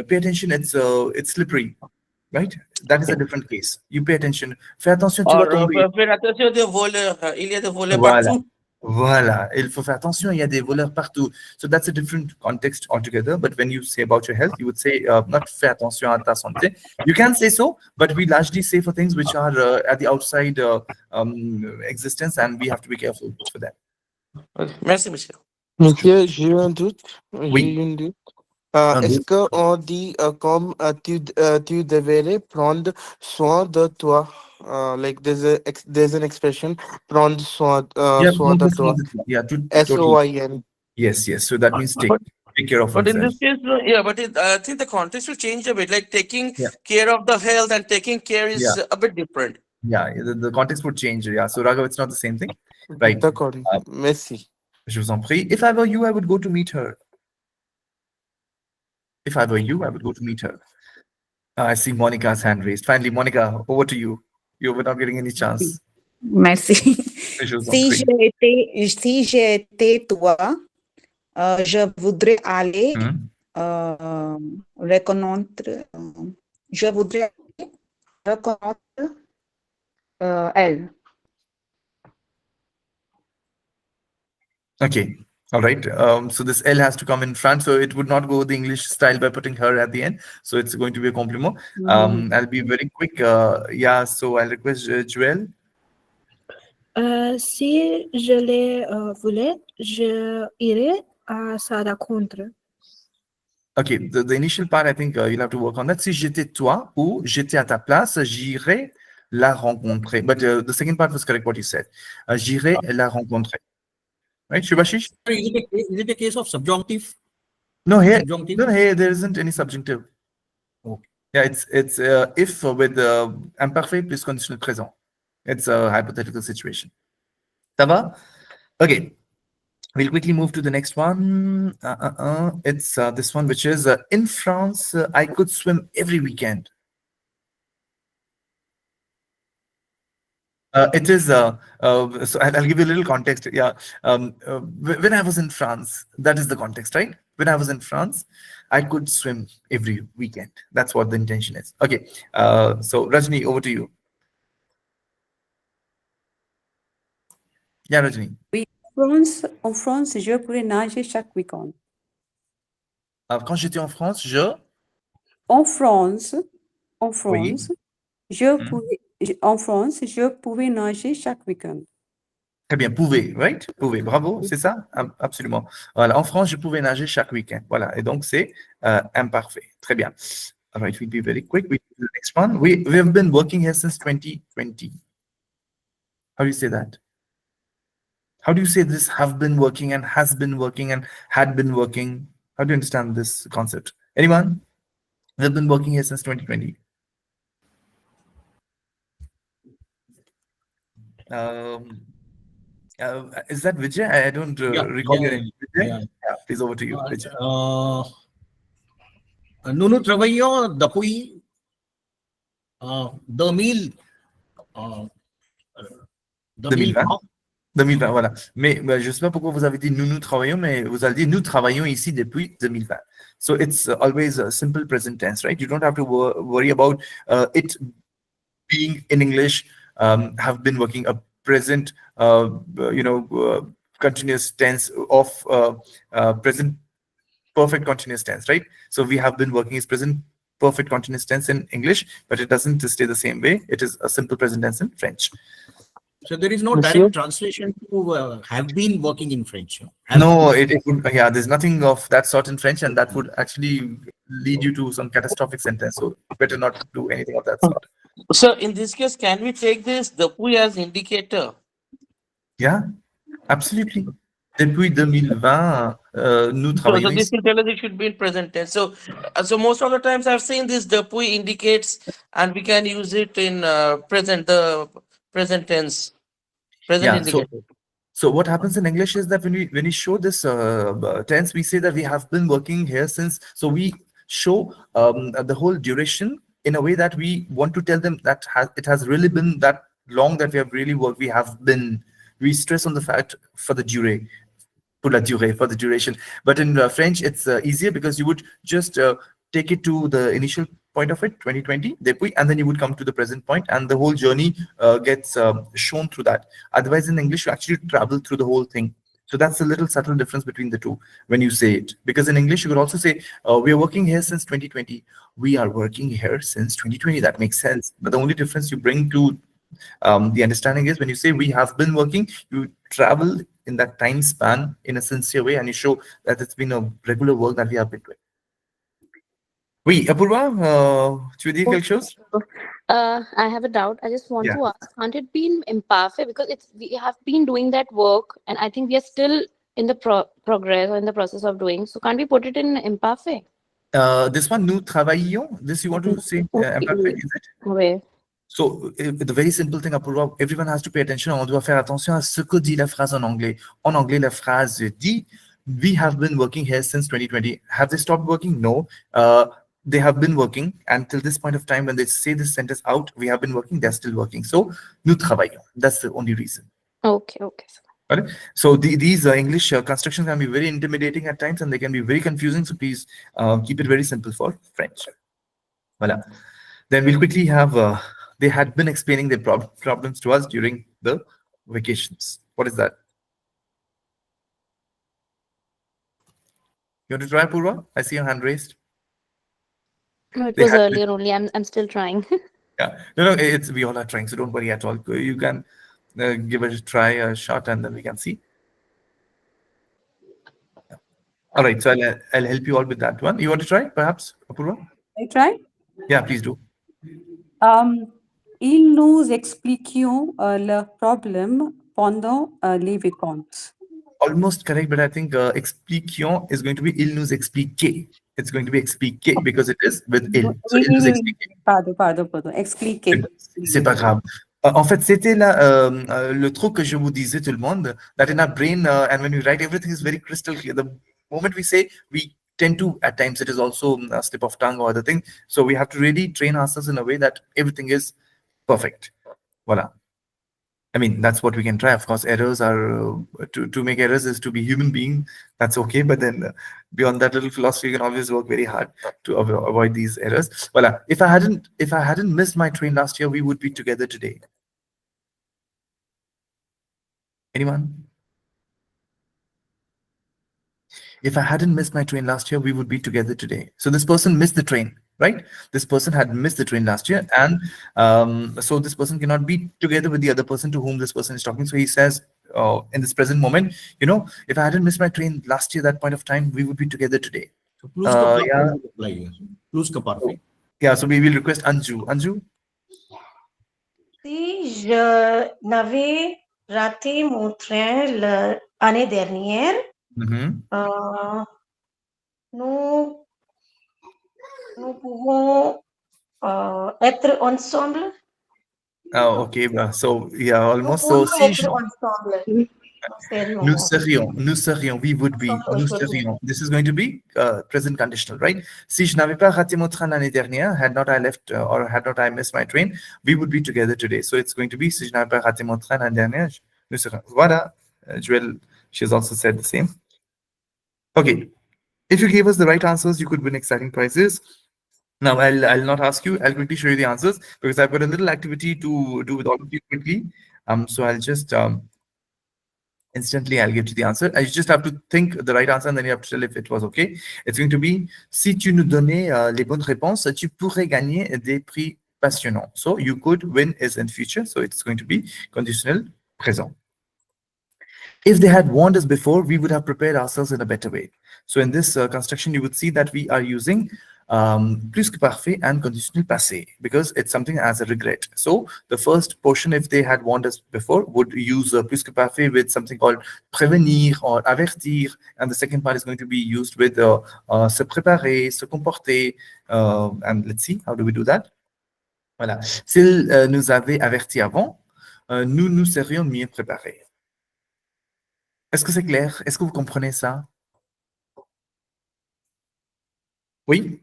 Pay attention, it's slippery, right? That is a different case. You pay attention. Fais attention, tu vas tomber. Faire attention des voleurs. Il y a des voleurs Voilà. partout. Voilà, il faut faire attention, il y a des voleurs partout. So that's a different context altogether. But when you say about your health, you would say not fais attention à ta santé. You can say so, but we largely say for things which are at the outside existence, and we have to be careful for that. Merci, monsieur. Monsieur, j'ai eu un doute. Oui. J'ai eu un doute. Un Est-ce doute. qu'on dit comme tu devrais prendre soin de toi? Like there's an expression, prendre soin Yeah, soin de toi. yeah, totally. SOIN. Yes. So that means take care of But in oneself. this case, yeah, but I think the context will change a bit. Like taking Yeah. care of the health and taking care is Yeah. a bit different. Yeah, the context would change. Yeah, so Raghav, it's not the same thing, right? D'accord. Merci. Je vous en prie. If I were you, I would go to meet her. If I were you, I would go to meet her. I see Monica's hand raised. Finally, Monica, over to you. You were not getting any chance. Merci. Je vous en Si prie. j'ai été toi, je voudrais aller reconnaître. Je voudrais reconnaître elle. Okay. All right. So this L has to come in front. So it would not go the English style by putting her at the end. So it's going to be a compliment. I'll be very quick. Yeah. So I'll request Joël. Si je le voulais, je irai à sa rencontre. Okay. The initial part, I think you'll have to work on that. Si j'étais toi ou j'étais à ta place, j'irai la rencontrer. But the second part was correct what you said. J'irai la rencontrer. Right, Shubhashish? Is it a case of subjunctive? No, here there isn't any subjunctive. Okay. Yeah, it's if with imparfait plus conditional présent. It's a hypothetical situation. Ça va? Okay. We'll quickly move to the next one. It's this one, which is in France, I could swim every weekend. It is, so I'll give you a little context. Yeah. When I was in France, that is the context, right? When I was in France, I could swim every weekend. That's what the intention is. Okay. So Rajni, over to you. Yeah, Rajni. Oui, en France, je pourrais nager chaque week-end. Quand j'étais en France, En France, Oui. En France, je pouvais nager chaque week-end. Très bien, pouvez, right? Pouvez, bravo, c'est ça? Absolument. Voilà, en France, je pouvais nager chaque week-end. Voilà, et donc c'est imparfait. Très bien. All right, we'll be very quick. We do the next one. We have been working here since 2020. How do you say that? How do you say this have been working and has been working and had been working? How do you understand this concept? Anyone? We have been working here since 2020. Is that Vijay? I don't recall your name. Vijay? Yeah, please over to you, Vijay. Nous travaillons depuis 2000. 2020. 2020, voilà. Mais je ne sais pas pourquoi vous avez dit nous travaillons, mais vous avez dit nous travaillons ici depuis 2020. So it's always a simple present tense, right? You don't have to worry about it being in English, have been working a present, continuous tense of present perfect continuous tense, right? So we have been working is present perfect continuous tense in English, but it doesn't stay the same way. It is a simple present tense in French. So there is no direct translation to have been working in French. No, it would, yeah, there's nothing of that sort in French, and that would actually lead you to some catastrophic sentence. So better not do anything of that sort. So in this case, can we take this depuis as indicator? Yeah, absolutely. Depuis 2020, nous travaillons So this ici. will tell us it should be in present tense. So most of the times I've seen this depuis indicates, and we can use it in present tense, present indicator. So what happens in English is that when we show this tense, we say that we have been working here since. So we show the whole duration in a way that we want to tell them that it has really been that long that we have really worked. We stress on the fact for the durée. For the duration. But in French, it's easier because you would just take it to the initial point of it, 2020, depuis, and then you would come to the present point, and the whole journey gets shown through that. Otherwise, in English, you actually travel through the whole thing. So that's a little subtle difference between the two when you say it. Because in English, you could also say, we are working here since 2020. We are working here since 2020. That makes sense. But the only difference you bring to the understanding is when you say we have been working, you travel in that time span in a sincere way, and you show that it's been a regular work that we have been doing. Oui, Apurva, tu veux dire quelque chose? I have a doubt. I just want to ask, can't it be in imparfait? Because we have been doing that work, and I think we are still in the progress or in the process of doing. So can't we put it in imparfait? This one, nous travaillons. This you want to say imparfait, is it? Oui. So, the very simple thing, Apurva, everyone has to pay attention. On doit faire attention à ce que dit la phrase en anglais. En anglais, la phrase dit, we have been working here since 2020. Have they stopped working? No. They have been working until this point of time. When they say this sentence out, we have been working, they're still working. So, nous travaillons. That's the only reason. Okay. Right? So these English constructions can be very intimidating at times, and they can be very confusing. So please keep it very simple for French. Voilà. Then we'll quickly have... they had been explaining their problems to us during the vacations. What is that? You want to try, Purva? I see your hand raised. No, it was earlier only. I'm still trying. Yeah. No, we all are trying, so don't worry at all. You can give it a try, a shot, and then we can see. Yeah. All right, so I'll help you all with that one. You want to try, perhaps, Apurva? I try? Yeah, please do. Ils nous expliquions leur problème pendant les vacances. Almost correct, but I think expliquions is going to be il nous expliquer. It's going to be expliquer because it is with il. So il nous expliquer. Pardon. Expliquer. C'est pas grave. En fait, c'était là le truc que je vous disais tout le monde, that in our brain and when we write, everything is very crystal clear. The moment we say, we tend to, at times, it is also a slip of tongue or other thing. So we have to really train ourselves in a way that everything is perfect. Voila. I mean, that's what we can try. Of course, errors are, to make errors is to be human being. That's okay. But then beyond that little philosophy, you can always work very hard to avoid these errors. Voila. If I hadn't missed my train last year, we would be together today. Anyone? If I hadn't missed my train last year, we would be together today. So this person missed the train, right? This person had missed the train last year. And so this person cannot be together with the other person to whom this person is talking. So he says, in this present moment, if I hadn't missed my train last year, that point of time, we would be together today. So plus que parfait. Yeah, so we will request Anju. Anju? Si je n'avais raté mon train l'année dernière, nous pouvons être ensemble. Okay, so yeah, almost. So si Nous serions, we would be, nous serions. This is going to be present conditional, right? Si je n'avais pas raté mon train l'année dernière, had not I left or had not I missed my train, we would be together today. So it's going to be, si je n'avais pas raté mon train l'année dernière, nous serions. Voilà, Joelle, she's also said the same. Okay, if you gave us the right answers, you could win exciting prizes. Now, I'll not ask you, I'll quickly show you the answers because I've got a little activity to do with all of you quickly. So I'll just instantly I'll give you the answer. I just have to think the right answer and then you have to tell if it was okay. It's going to be, si tu nous donnais les bonnes réponses, tu pourrais gagner des prix passionnants. So you could win is in future. So it's going to be conditional présent. If they had warned us before, we would have prepared ourselves in a better way. So in this construction, you would see that we are using plus que parfait and conditional passé because it's something as a regret. So the first portion, if they had warned us before, would use plus que parfait with something called prévenir or avertir. And the second part is going to be used with se préparer, se comporter. And let's see, how do we do that? Voilà. S'ils nous avaient avertis avant, nous nous serions mieux préparés. Est-ce que c'est clair? Est-ce que vous comprenez ça? Oui?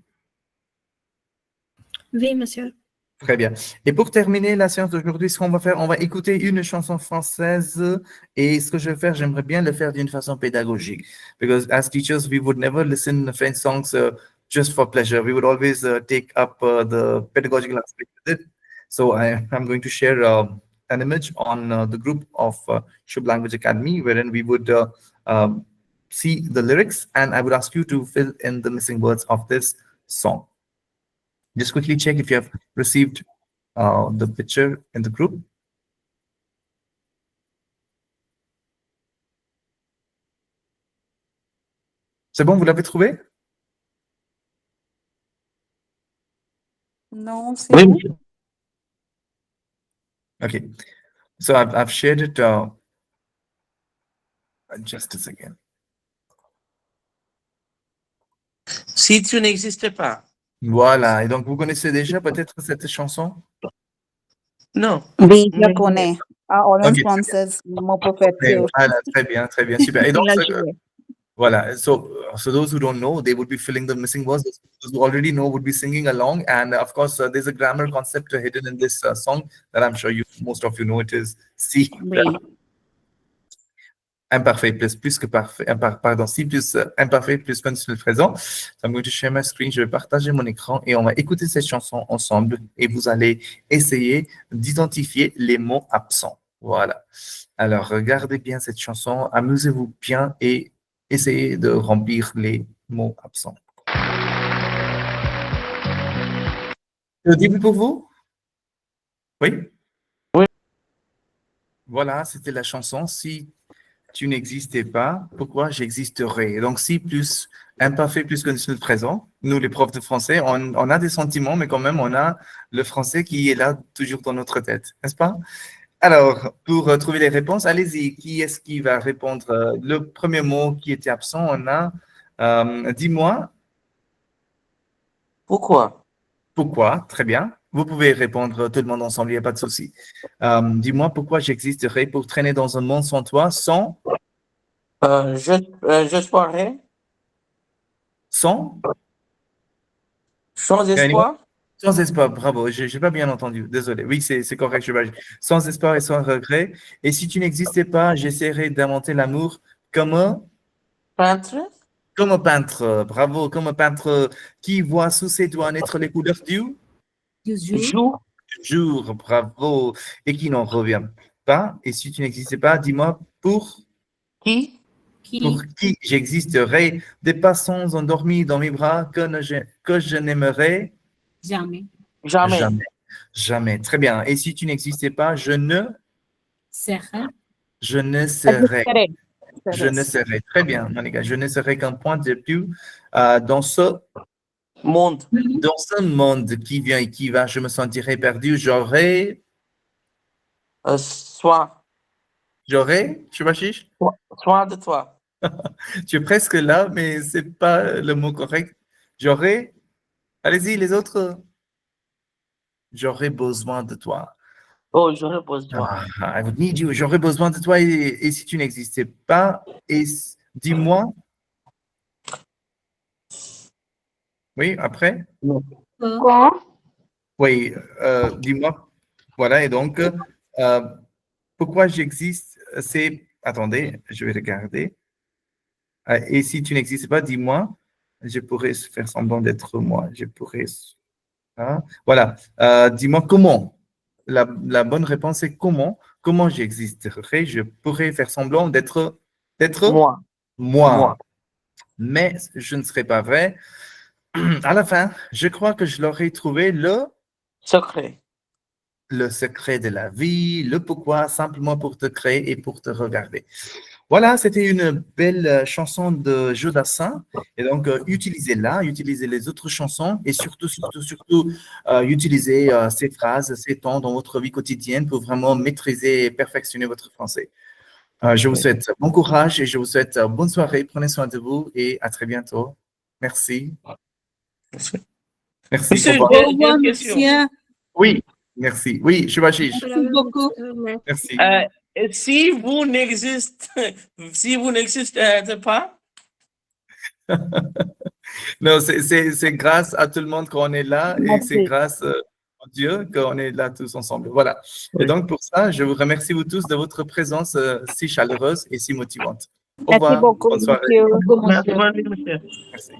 Oui, monsieur. Très bien. Et pour terminer la séance d'aujourd'hui, ce qu'on va faire, on va écouter une chanson française et ce que je vais faire, j'aimerais bien le faire d'une façon pédagogique. Because as teachers, we would never listen to French songs just for pleasure. We would always take up the pedagogical aspect with it. So I'm going to share an image on the group of Shubh Language Academy, wherein we would see the lyrics and I would ask you to fill in the missing words of this song. Just quickly check if you have received the picture in the group. C'est bon, vous l'avez trouvé? Non, c'est bon. Okay, so I've shared it. Just a second. Si tu n'existais pas. Voilà, et donc vous connaissez déjà peut-être cette chanson? Non. Oui, je connais. Orange Okay. Sponsors, mon préféré. Voilà, très bien, super. Et donc, Il a joué. voilà, so those who don't know, they would be filling the missing words. Those who already know would be singing along. And of course, there's a grammar concept hidden in this song that I'm sure most of you know. It is si. Oui. Imparfait plus que parfait. Pardon, si plus imparfait plus conditional présent. So I'm going to share my screen. Je vais partager mon écran et on va écouter cette chanson ensemble et vous allez essayer d'identifier les mots absents. Voilà. Alors, regardez bien cette chanson, amusez-vous bien et essayez de remplir les mots absents. C'est au début pour vous? Oui? Oui. Voilà, c'était la chanson. Si tu n'existais pas, pourquoi j'existerais? Donc, si plus imparfait plus conditionnel présent, nous, les profs de français, on a des sentiments, mais quand même, on a le français qui est là toujours dans notre tête, n'est-ce pas? Alors, pour trouver les réponses, allez-y. Qui est-ce qui va répondre? Le premier mot qui était absent, on a dis-moi. Pourquoi? Pourquoi? Très bien. Vous pouvez répondre tout le monde ensemble, il n'y a pas de souci. Dis-moi pourquoi j'existerais pour traîner dans un monde sans toi, sans Je soirais sans espoir. Sans espoir, bravo, je n'ai pas bien entendu, désolé. Oui, c'est correct, sans espoir et sans regret. Et si tu n'existais pas, j'essaierais d'inventer l'amour comme un Peintre. Comme un peintre, bravo, comme un peintre qui voit sous ses doigts naître les couleurs du jour, bravo, et qui n'en revient pas. Et si tu n'existais pas, dis-moi pour Qui? pour qui j'existerais, des passants endormis dans mes bras que je n'aimerais Jamais. Jamais. Jamais. Très bien. Et si tu n'existais pas, je ne Serai. serais. Je ne serais. Très bien, Monica. Je ne serais qu'un point de plus dans ce monde. Dans ce monde qui vient et qui va, je me sentirais perdu. J'aurais. Soin. Tu vois, Chiche? Soin de toi. Tu es presque là, mais c'est pas le mot correct. Allez-y, les autres. J'aurais besoin de toi. Oh, j'aurais besoin. I would need you. J'aurais besoin de toi et si tu n'existais pas, dis-moi. Oui, après? Quand Oui, dis-moi. Voilà, et donc, pourquoi j'existe, c'est... Attendez, je vais regarder. Et si tu n'existes pas, dis-moi. Je pourrais faire semblant d'être moi. Je pourrais... hein. Voilà. Dis-moi comment. La bonne réponse est comment. Comment j'existerais. Je pourrais faire semblant d'être Moi. moi. Mais je ne serais pas vrai. À la fin, je crois que je l'aurais trouvé Secret. le secret de la vie, le pourquoi, simplement pour te créer et pour te regarder. Voilà, c'était une belle chanson de Jodassin. Et donc, utilisez-la, utilisez les autres chansons et surtout, utilisez ces phrases, ces temps dans votre vie quotidienne pour vraiment maîtriser et perfectionner votre français. Je vous souhaite bon courage et je vous souhaite bonne soirée. Prenez soin de vous et à très bientôt. Merci. Merci. Monsieur, Au revoir. Au j'ai revoir, une question. monsieur. Oui, merci. Oui, Shubhashish. Merci beaucoup. Merci. Si vous n'existez pas, Non, c'est grâce à tout le monde qu'on est là et c'est Merci. grâce à Dieu qu'on est là tous ensemble. Voilà. Et Oui. donc, pour ça, je vous remercie vous tous de votre présence si chaleureuse et si motivante. Au Merci revoir. beaucoup, Bonne soirée. monsieur. merci, monsieur. Merci.